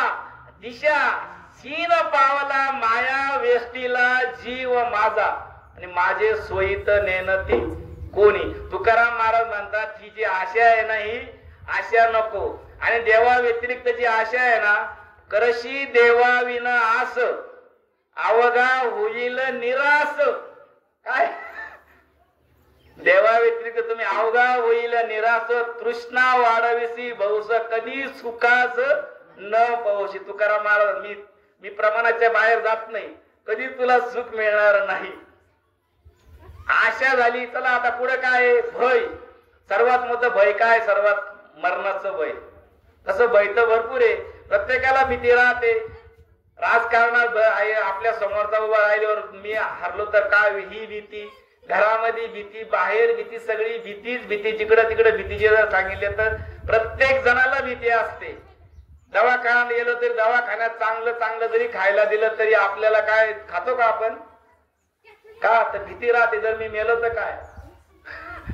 दिशा सीन पावला, माया वेष्टीला जीव माझा, आणि माझे सोयीत नेनती कोणी. तुकाराम महाराज म्हणतात ही जी आशा आहे ना, ही आशा नको. आणि देवा व्यतिरिक्त जी आशा आहे ना, करशी देवा विन आस, अवघा होईल निरास. काय देवा व्यतिरिक्त तुम्ही अवघा होईल निरास, तृष्णा वाढविसी बहुस, कधी सुखास न पावशी. तुकाराम महाराज, मी प्रमाणाच्या बाहेर जात नाही, कधी तुला सुख मिळणार नाही. आशा झाली, चला आता पुढे काय, भय. सर्वात मोठं भय काय, सर्वात मरणाचं भय. तसं भय तर भरपूर आहे, प्रत्येकाला भीती राहते. राजकारणात आहे, आपल्या समोरचा उभा राहिल्यावर मी हरलो तर काय, ही भीती. घरामध्ये भीती, बाहेर भीती, सगळी भीतीच भीती. जिकडे तिकडे भीतीचे जर सांगितले तर प्रत्येक जणाला भीती असते. दवाखान्यात गेलो तरी, दवाखान्यात चांगलं चांगलं जरी खायला दिलं तरी आपल्याला काय, खातो का आपण? का तर भीती राहते, जर मी मेलो तर काय.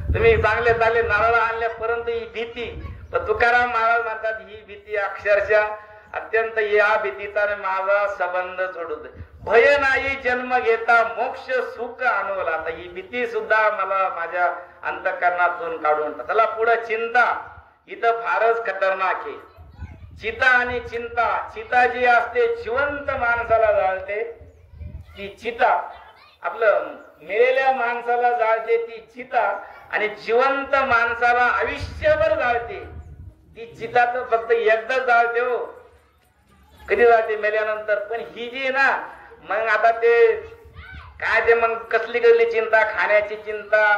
तुम्ही चांगले चांगले नारळ आणल्यापर्यंत ही भीती. तर तुकाराम महाराज म्हणतात ही भीती अक्षरशः अत्यंत, या भीतीचा माझा संबंध जोडू दे. भय नाही जन्म घेता मोक्ष सुख अनुभवला. आता ही भीती सुद्धा मला माझ्या अंतःकरणातून काढून टाक. चला पुढे चिंता, इथं फारच खतरनाक आहे. चिता आणि चिंता. चिता जी असते जिवंत माणसाला जाळते ती चिता, आपलं मेलेल्या माणसाला जाळते ती चिता, आणि जिवंत माणसाला आयुष्यभर जाळते ती चिता. तर फक्त एकदा जाळते हो, कधी जाते मेल्यानंतर. पण ही जी ना, मग आता ते काय, ते मग कसली कसली चिंता, खाण्याची चिंता,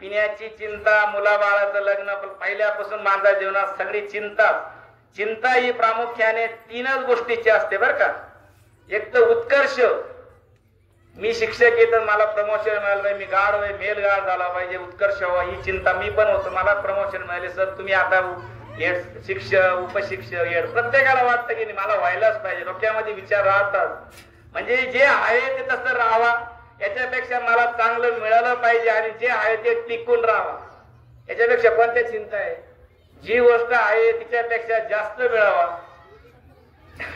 पिण्याची चिंता, मुलाबाळाचं लग्न, पहिल्यापासून माझ्या जीवनात सगळी चिंता. चिंता ही प्रामुख्याने 3च गोष्टीची असते बरं का. एक तर उत्कर्ष, मी शिक्षक आहे तर मला प्रमोशन मिळालं नाही, मी गाढ आहे, मेल गाढ झाला पाहिजे, उत्कर्ष व्हावा ही चिंता मी पण होतो, मला प्रमोशन मिळाले सर तुम्ही आता शिक्षक उपशिक्षक हेड, प्रत्येकाला वाटतं की मला व्हायलाच पाहिजे, डोक्यामध्ये विचार राहतात. म्हणजे जे आहे ते तसं राहावा, याच्यापेक्षा मला चांगलं मिळालं पाहिजे आणि जे आहे ते टिकून राहावा, याच्यापेक्षा कोणत्या चिंता आहे. जी गोष्ट आहे तिच्यापेक्षा जास्त मिळावा.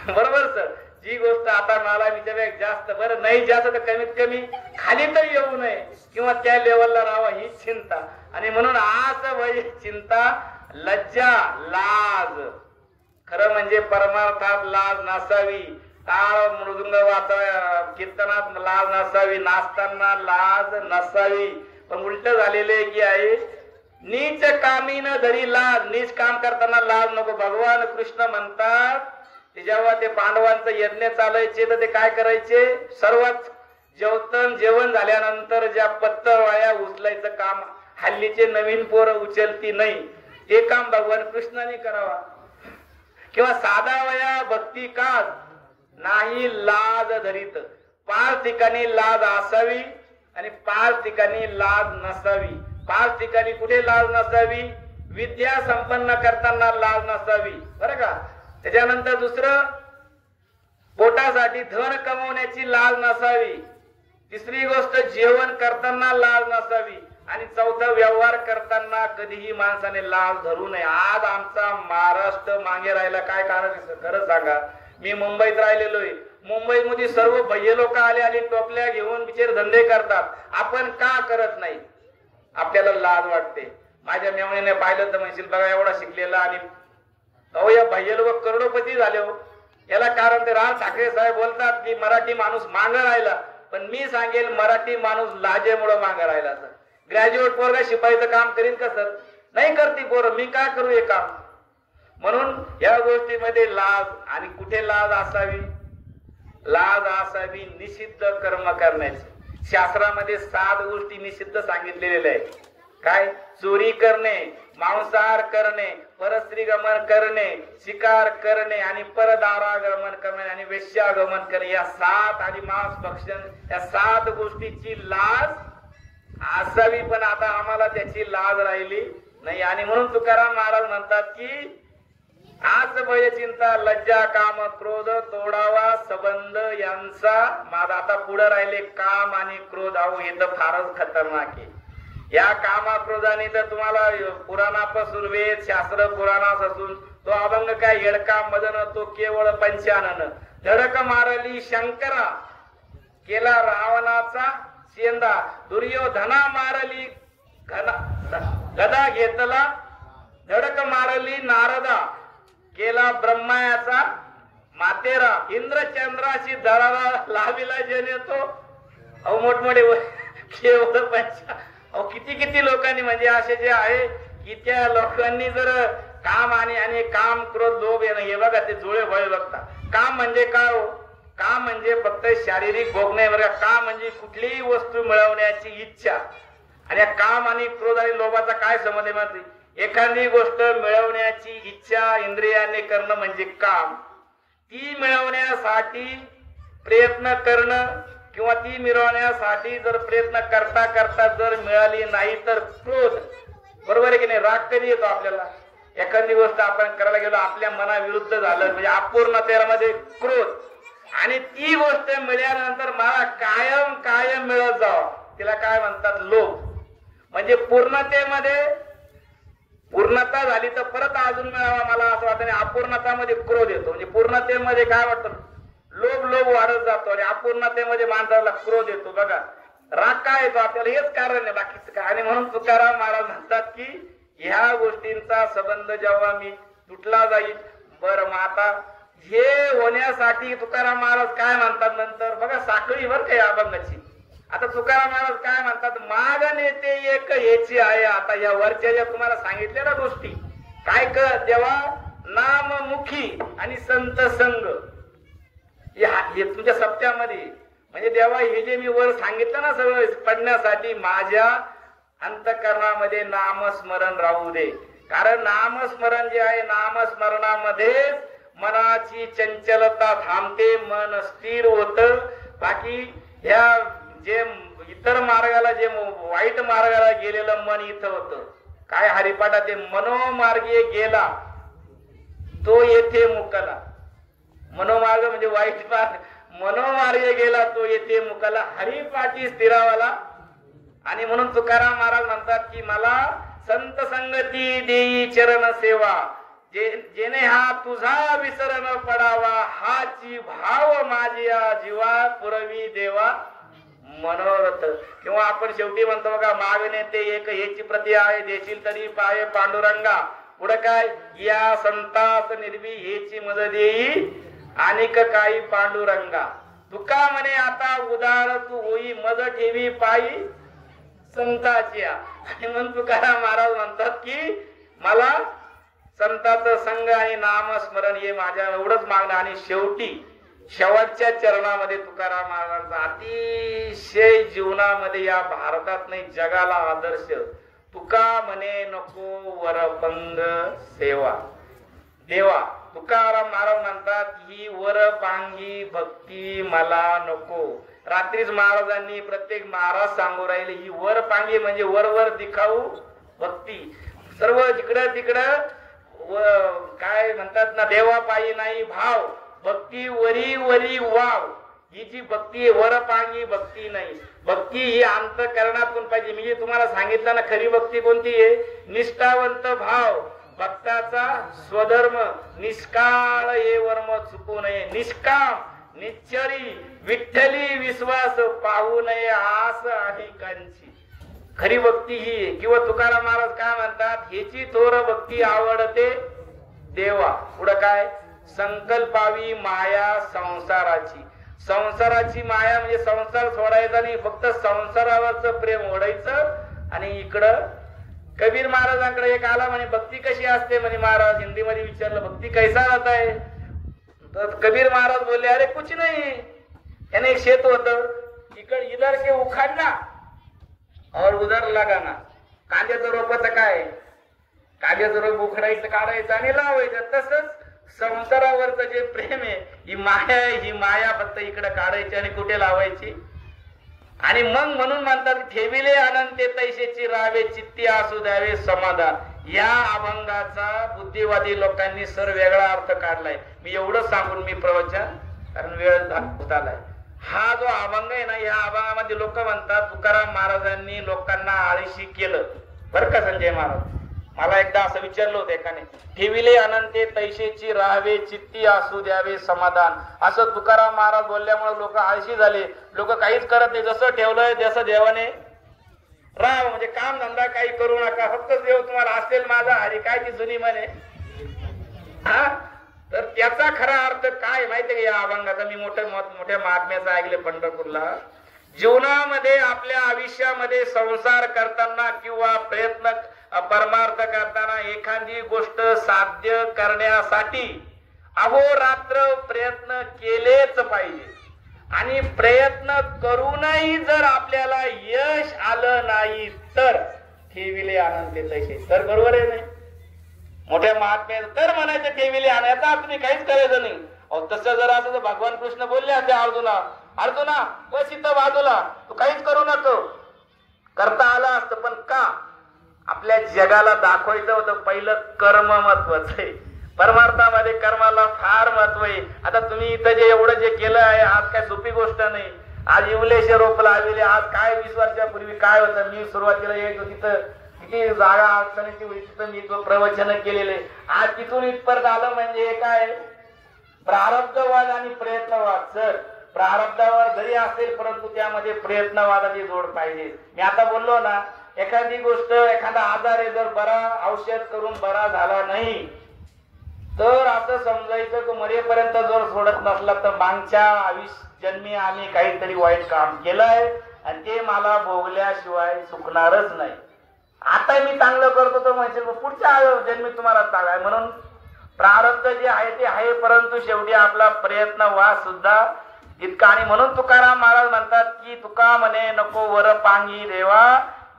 बरोबर सर, जी गोष्ट आता मला तिच्यापेक्षा जास्त, बरं नाही जास्त तर कमीत कमी खाली तर येऊ नये किंवा त्या लेवलला राहावा ही चिंता. आणि म्हणून आज वय चिंता, लज्जा, लाज, खरं म्हणजे परमार्थात लाज नसावी. टाळ मृदुंग वाचा कीर्तनात लाज नसावी, नाचताना लाज नसावी. पण उलट झालेले की आहे, नीच कामी न धरी लाज, नीच काम करताना लाज नको. भगवान कृष्ण म्हणतात जेव्हा ते पांडवांचं यज्ञ चालायचे तर ते काय करायचे, सर्वात जेवण झाल्यानंतर ज्या पत्तर वाया उचलायचं काम हल्लीचे नवीन पोरं उचलती नाही, ते काम भगवान कृष्णाने करावा. किंवा साधा वया भक्ती का नाही लाज धरीत, 5 ठिकाणी लाज असावी आणि 5 ठिकाणी लाज नसावी. 5 ठिकाणी कुठे लाज नसावी, विद्या संपन्न करताना लाज नसावी, बरं का. त्याच्यानंतर दुसरं, पोटासाठी धन कमवण्याची लाज नसावी. तिसरी गोष्ट, जेवण करताना लाज नसावी. आणि चौथं, व्यवहार करताना कधीही माणसाने लाज धरू नये. आज आमचा महाराष्ट्र मागे राहिला काय कारण आहे खरं सांगा. मी मुंबईत राहिलेलो आहे, मुंबईमध्ये सर्व भय्य लोक आले आणि टोपल्या घेऊन बिचारे धंदे करतात. आपण का करत नाही, आपल्याला लाज वाटते. माझ्या मेवणीने पाहिलं तर म्हणशील बघा एवढा शिकलेला आणि अहो या भय्य लोक करोडपती झाले हो. याला कारण ते राज ठाकरे साहेब बोलतात की मराठी माणूस मागं राहिला, पण मी सांगेल मराठी माणूस लाजेमुळे मागं राहिला. सर ग्रॅज्युएट पोरगा शिपाईचं काम करीन का सर, नाही करती पोरं, मी काय करू हे काम. म्हणून या गोष्टीमध्ये लाज. आणि कुठे लाज असावी, लाज असावी निषिद्ध कर्म करण्याची. शास्त्रामध्ये 7 गोष्टी निषिद्ध सांगितलेल्या आहेत. काय, चोरी करणे, मांसाहार करणे, परस्त्रीगमन करणे, शिकार करणे आणि परदारागमन करणे आणि वेश्यागमन करणे, या 7 आणि मांस भक्षण, या 7 गोष्टीची लाज असावी. पण आता आम्हाला त्याची लाज राहिली नाही. आणि म्हणून तुकाराम महाराज म्हणतात की आज भय चिंता, लज्जा, काम, क्रोध तोडावा संबंध यांचा. माझा आता पुढे राहिले काम आणि क्रोध. अहो हे तर फारच खतरनाक आहे. या कामा क्रोधाने तर तुम्हाला पुराणापासून वेद शास्त्र पुराणास असून तो अभंग काय, येडका मदन तो केवळ पंचानन, धडक मारली शंकरा केला रावणाचा शेंदा, दुर्योधना मारली गदा घेतला, धडक मारली नारदा केला ब्रह्मायाचा मातेरा, इंद्रचंद्राशी धराला लाविला जन तो. अहो मोठमोठे केवळ पंचा. अहो किती किती लोकांनी, म्हणजे असे जे आहे की त्या लोकांनी जर काम आणि काम क्रोध लोभ येणं, हे बघा ते जुळे भय बघता. काम म्हणजे काय हो, काम म्हणजे फक्त शारीरिक भोग नाही बरं. काम म्हणजे कुठलीही वस्तू मिळवण्याची इच्छा. आणि काम आणि क्रोध आणि लोभाचा काय संबंध आहे, एखादी गोष्ट मिळवण्याची इच्छा इंद्रियाने करणं म्हणजे काम. ती मिळवण्यासाठी प्रयत्न करणं किंवा ती मिळवण्यासाठी जर प्रयत्न करता करता जर मिळाली नाही तर क्रोध. बरोबर आहे की नाही. राग कधी येतो आपल्याला, एखादी गोष्ट आपण करायला गेलो आपल्या मनाविरुद्ध झालं म्हणजे अपूर्णतेमध्ये क्रोध. आणि ती गोष्ट मिळाल्यानंतर मला कायम कायम मिळत जावं, तिला काय म्हणतात, लोभ. म्हणजे पूर्णतेमध्ये पूर्णता झाली तर परत अजून मिळावा मला असं वाटतं. आणि अपूर्णतामध्ये क्रोध येतो. म्हणजे पूर्णतेमध्ये काय वाटतं, लोभ वाढत जातो आणि अपूर्णतेमध्ये माणसाला क्रोध येतो. बघा राग काय येतो आपल्याला, हेच कारण आहे, बाकीचं काय. आणि म्हणून तुकाराम महाराज म्हणतात की ह्या गोष्टींचा संबंध जेव्हा मी तुटला जाईल. बरं मग आता हे होण्यासाठी तुकाराम महाराज काय म्हणतात नंतर, बघा साखळी वर काय अभंगाची. आता तुकाराम महाराज काय म्हणतात, माग नेते एक हेची आहे. आता या वरच्या ज्या तुम्हाला सांगितलेल्या गोष्टी काय कर, देवा नाममुखी आणि संत संग, हे तुमच्या सप्त्यामध्ये. म्हणजे देवा हे जे मी वर सांगितलं ना सगळं पडण्यासाठी, माझ्या अंतःकरणामध्ये नामस्मरण राहू दे. कारण नामस्मरण जे आहे, नामस्मरणामध्ये मनाची चंचलता थांबते, मन स्थिर होत. बाकी ह्या जे इतर मार्गाला जे वाईट मार्गाला गेलेलं मन इथं होतं. काय हरिपाठात ते मनोमार्गे गेला तो येथे मुकाला. मनोमार्ग म्हणजे वाईट मार्ग, मनोमार्गे गेला तो येथे मुकाला, हरिपाठी स्थिरावाला. आणि म्हणून तुकाराम महाराज म्हणतात की मला संत संगती देई चरण सेवा, जेने हा तुझा विसर न पडावा, हाची भाव माझ्या जीवा पुरवी देवा मनोरथ. किंवा आपण शेवटी म्हणतो बघा, मागणे ते एक हेची प्रती आहे, देशील तरी पाये पांडुरंगा. पुढे काय, या संतास निर्वी हेची मज देई अनेक काही पांडुरंगा. तुका म्हणे आता उदार तू होई, मज ठेवी पायी संताची. आणि म्हणून तुकाराम महाराज म्हणतात की मला संताचं संग आणि नामस्मरण हे माझ्या एवढंच मागणं. आणि शेवटी शेवटच्या चरणामध्ये तुकाराम महाराजांचा अतिशय जीवनामध्ये या भारतात नाही जगाला आदर्श, तुका म्हणे नको वरपंग सेवा देवा. तुकाराम महाराज म्हणतात ही वरपांगी भक्ती मला नको. रात्रीच महाराजांनी प्रत्येक महाराज सांगू राहिले ही वरपांगी म्हणजे वरवर दिखाऊ भक्ती. सर्व जिकडं तिकडं काय म्हणतात ना, देवा पायी नाही भाव, भक्ती वरी वरी वाव. ही जी भक्ती आहे वरपांगी भक्ती नाही. भक्ती ही अंतःकरणातून पाहिजे. मी तुम्हाला सांगितलं ना, खरी भक्ती कोणती आहे, निष्ठावंत भाव, भक्ताचा स्वधर्म, निष्काळ हे वर्म चुकू नये, निष्काम निश्चरी विठ्ठली विश्वास पाहू नये आस आहे कांची. खरी भक्ती ही आहे. किंवा तुकाराम महाराज काय म्हणतात, ह्याची थोर भक्ती आवडते देवा. पुढं काय, संकल्पावी माया संसाराची. संसाराची माया म्हणजे संसार सोडायचा नाही, फक्त संसारावरच प्रेम ओढायचं. आणि इकडं कबीर महाराजांकडे एक आला, म्हणे भक्ती कशी असते म्हणे. महाराज हिंदीमध्ये विचारलं भक्ती कैसा रहता है. तर कबीर महाराज बोलले अरे कुछ नहीं. याने एक शेत होत, इधर के उखाडना और उधर लगाना. कांद्याचं रोपाचं काय, कांद्याचं रोप उखडायचं काढायचं आणि लावायचं. तसंच संसारावरचं जे प्रेम आहे ही माया आहे, ही माया फक्त इकडे काढायची आणि कुठे लावायची. आणि मग म्हणून म्हणतात ठेविले अनंते तैसेची राहावे, चित्ती असू द्यावे समाधान. या अभंगाचा बुद्धिवादी लोकांनी सर वेगळा अर्थ काढलाय. मी एवढं सांगून मी प्रवचन, कारण वेळ होत आलाय. हा जो अभंग आहे ना, या अभंगामध्ये लोक म्हणतात तुकाराम महाराजांनी लोकांना आळशी केलं बर का. संजय महाराज मला एकदा असं विचारलं होतं एकाने, ठेविले अनंते तैसेची राहावे, चित्ती असू द्यावे समाधान. असं तुकाराम महाराज बोलल्यामुळे लोक आळशी झाले. लोक काहीच करत नाही, जसं ठेवलंय जसं देवाने राहा. म्हणजे काम धंदा काही करू नका, फक्त देव तुम्हाला असेल माझा हरी, काय ती जुनी म्हणे. हा, तर त्याचा खरा अर्थ काय माहितीये का या अभंगाचा. मी मोठ्या महात्म्याचं ऐकले पंढरपूरला. जीवनामध्ये आपल्या आयुष्यामध्ये संसार करताना किंवा प्रयत्न परमार्थ करताना एखादी गोष्ट साध्य करण्यासाठी अहोरात्र प्रयत्न केलेच पाहिजे. आणि प्रयत्न करूनही जर आपल्याला यश आलं नाही तर ठेविले आनंद तसे. तर बरोबर आहे नाही, मोठ्या महात्म्या तर म्हणायचं ठेविले आणायचा तुम्ही काहीच करायचं नाही. तसं जर असं तर भगवान कृष्ण बोलले असते अर्जुना बस इथं बाजूला, तू काहीच करू नको, करता आलं असतं. पण का, आपल्या जगाला दाखवायचं होतं पहिलं कर्म महत्वाचं आहे. परमार्थामध्ये कर्माला फार महत्व आहे. आता तुम्ही इथं जे एवढं जे केलं आहे आज काय सोपी गोष्ट नाही. आज इवलेशे रोप लावलेले. आज काय 20 वर्षापूर्वी काय होतं, मी सुरुवातीला येत होती तिथं किती जागा अडचणीची होती, तिथं मी प्रवचन केलेले. आज तिथून इथपर्यंत आलं म्हणजे काय, प्रारब्धवाद आणि प्रयत्नवाद. सर प्रारब्धवाद जरी असेल परंतु त्यामध्ये प्रयत्नवादाची जोड पाहिजे. मी आता बोललो ना, एखादी गोष्ट एखादा आजार आहे जर बरा औषध करून बरा झाला नाही तर असं समजायचं की मरेपर्यंत जर सोडत नसला तर मागच्या जन्मी आम्ही काहीतरी वाईट काम केलंय आणि ते मला भोगल्याशिवाय चुकणारच नाही. आता मी चांगलं करतो तर म्हणजे पुढच्या जन्मी तुम्हाला चांगला. म्हणून प्रारब्ध जे आहे ते आहे, परंतु शेवटी आपला प्रयत्न वाद सुद्धा इतका. आणि म्हणून तुकाराम महाराज म्हणतात की तुका म्हणे नको वर पांगी देवा,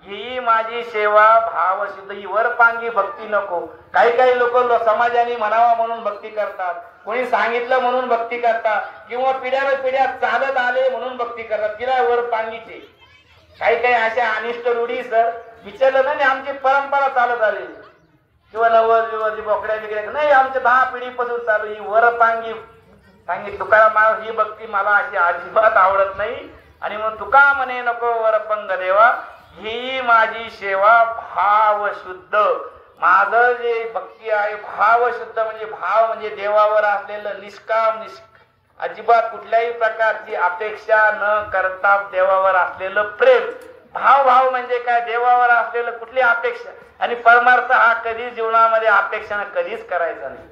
ही माझी सेवा भाव शुद्ध. ही वरपांगी भक्ती नको. काही लोक समाजाने म्हणावा म्हणून भक्ती करतात, कोणी सांगितलं म्हणून भक्ती करतात, किंवा पिढ्या चालत आले म्हणून भक्ती करतात. तिला वरपांगीचे काही अशा अनिष्ट रूढी सर विचारलं नाही, आमची परंपरा चालत आली, किंवा नवस बोकड्या बिकड्या नाही, आमच्या 10 पिढीपासून चालू. ही वरपांगी सांगितलं तुकाराम महाराज, ही भक्ती मला अशी अजिबात आवडत नाही. आणि मग तुका म्हणे नको वरपंग देवा, ही माझी सेवा भाव शुद्ध. माझं जे भक्ती आहे भाव शुद्ध, म्हणजे भाव म्हणजे देवावर असलेलं निष्काम अजिबात कुठल्याही प्रकारची अपेक्षा न करता देवावर असलेलं प्रेम. भाव म्हणजे काय? देवावर असलेलं कुठली अपेक्षा. आणि परमार्थ हा कधीच जीवनामध्ये अपेक्षा कधीच करायचा नाही.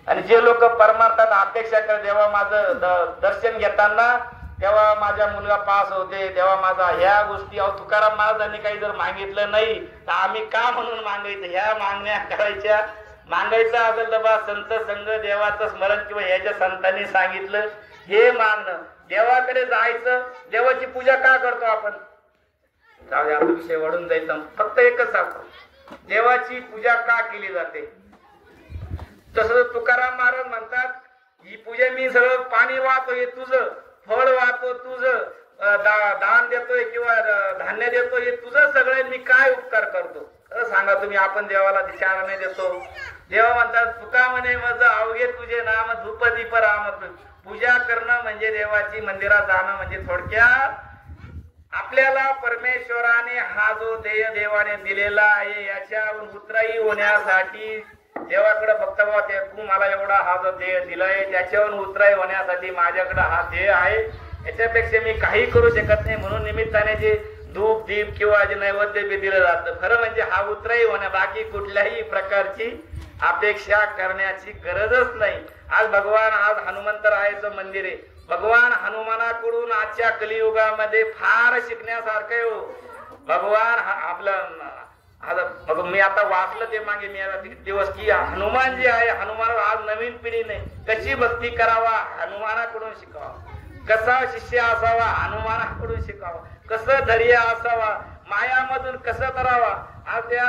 आणि जे लोक परमार्थात अपेक्षा करतात, तेव्हा माझं दर्शन घेताना तेव्हा माझा मुलगा पास होते, तेव्हा माझा ह्या गोष्टी. तुकाराम महाराजांनी काही जर मागितलं नाही तर आम्ही का म्हणून मागायचं? ह्या मागण्या करायच्या. मागायचं असेल तर बा संत संग देवाचं स्मरण, किंवा ह्याच्या संतांनी सांगितलं हे मागणं. देवाकडे जायचं. देवाची पूजा का करतो आपण? आता विषय वाढून जायचा. फक्त एकच सांगतो, देवाची पूजा का केली जाते? तसं तुकाराम महाराज म्हणतात, ही पूजा मी सगळं पाणी वाहतो हे तुझं, फळ वाहतो तुझं, दान देतोय किंवा धान्य देतो हे तुझं सगळं, मी काय उपकार करतो? सांगा तुम्ही. आपण देवाला चारणे देतो. देवा म्हणतात तुका म्हणे माझं अवघे तुझे नाम धूप दीप राम. पूजा करणं म्हणजे देवाची मंदिरात जाणं म्हणजे थोडक्यात आपल्याला परमेश्वराने हा जो देय देवाने दिलेला आहे याच्यावर उतराई होण्यासाठी देवाकडे फक्त बाबा तू मला एवढा हा जो देय दिलाय त्याच्यावर उतराई होण्यासाठी माझ्याकडे हा देय आहे, याच्यापेक्षा मी काही करू शकत नाही. म्हणून निमित्ताने जे धूप दीप किंवा जे नैवेद्य बी दिलं जातं, खरं म्हणजे हा उतराई होण्या, बाकी कुठल्याही प्रकारची अपेक्षा करण्याची गरजच नाही. आज भगवान, आज हनुमंतरायाचं मंदिर आहे. भगवान हनुमानाकडून आजच्या कलियुगामध्ये फार शिकण्यासारखं आहे हो. भगवान आपलं मी आता वाचलं ते मागे मी दिवस की हनुमान जे आहे, हनुमान आज नवीन पिढी नाही कशी भक्ती करावा हनुमानाकडून शिकावा, कसा शिष्य असावा हनुमानाकडून शिकावा, कसं धैर्य असावा, मायामधून कसं करावा. आज त्या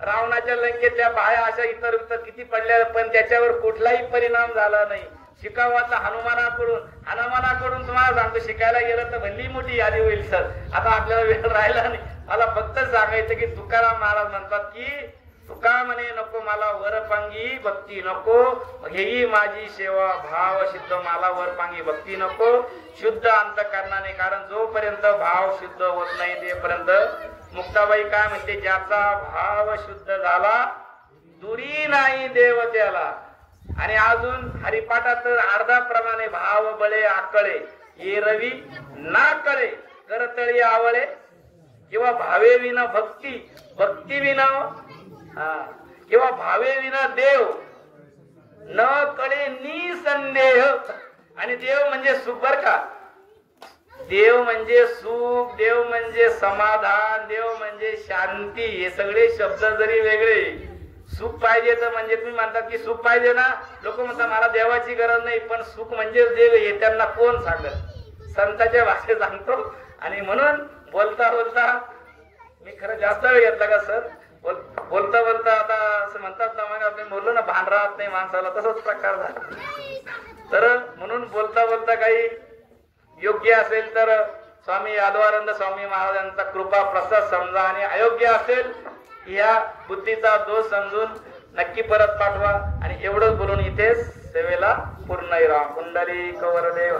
रावणाच्या लंकेतल्या बाया अशा इतर किती पडल्या पण त्याच्यावर कुठलाही परिणाम झाला नाही. शिकावा तर हनुमानाकडून तुम्हाला सांगतो. शिकायला गेलं तर भल्ली मोठी यादी होईल सर. आता आपल्याला वेळ राहिला नाही. मला फक्त सांगायचं की तुकाराम महाराज म्हणतात की तुका म्हणे नको मला वरपांगी भक्ती नको, हेही माझी सेवा भाव शुद्ध. मला वरपांगी भक्ती नको, शुद्ध अंतःकरणाने. कारण जोपर्यंत भाव शुद्ध होत नाही तेपर्यंत मुक्ताबाई काय म्हणते, ज्याचा भाव शुद्ध झाला दुरी नाही देव त्याला. आणि अजून हरिपाठात अर्धाप्रमाणे भाव बळे आकळे ये रवी ना कळे करतळी आवळे, किंवा भावे विना भक्ती, भक्ती विना किंवा भावे विना देव न कळे निसंदेह. आणि देव म्हणजे सुख बर का. देव म्हणजे सुख, देव म्हणजे समाधान, देव म्हणजे शांती. हे सगळे शब्द जरी वेगळे, सुख पाहिजे तर म्हणजे तुम्ही म्हणतात की सुख पाहिजे ना, लोक म्हणतात मला देवाची गरज नाही, पण सुख म्हणजे देव हे त्यांना कोण सांगत? संतांच्या भाषेत सांगतो. आणि म्हणून बोलता बोलता मी खरं जास्त वेळ घेतला का सर? बोलता बोलता आता असं म्हणतात ना, मग आपण बोललो ना भान राहत नाही माणसाला, तसंच प्रकार झाला. तर म्हणून बोलता बोलता काही योग्य असेल तर स्वामी यादवानंद स्वामी महाराजांचा कृपा प्रसाद समजा, आणि अयोग्य असेल या बुद्धीचा दोष समजून नक्की परत पाठवा. आणि एवढंच बोलून इथेच सेवेला पूर्ण राहा. कुंडली कवरदेव.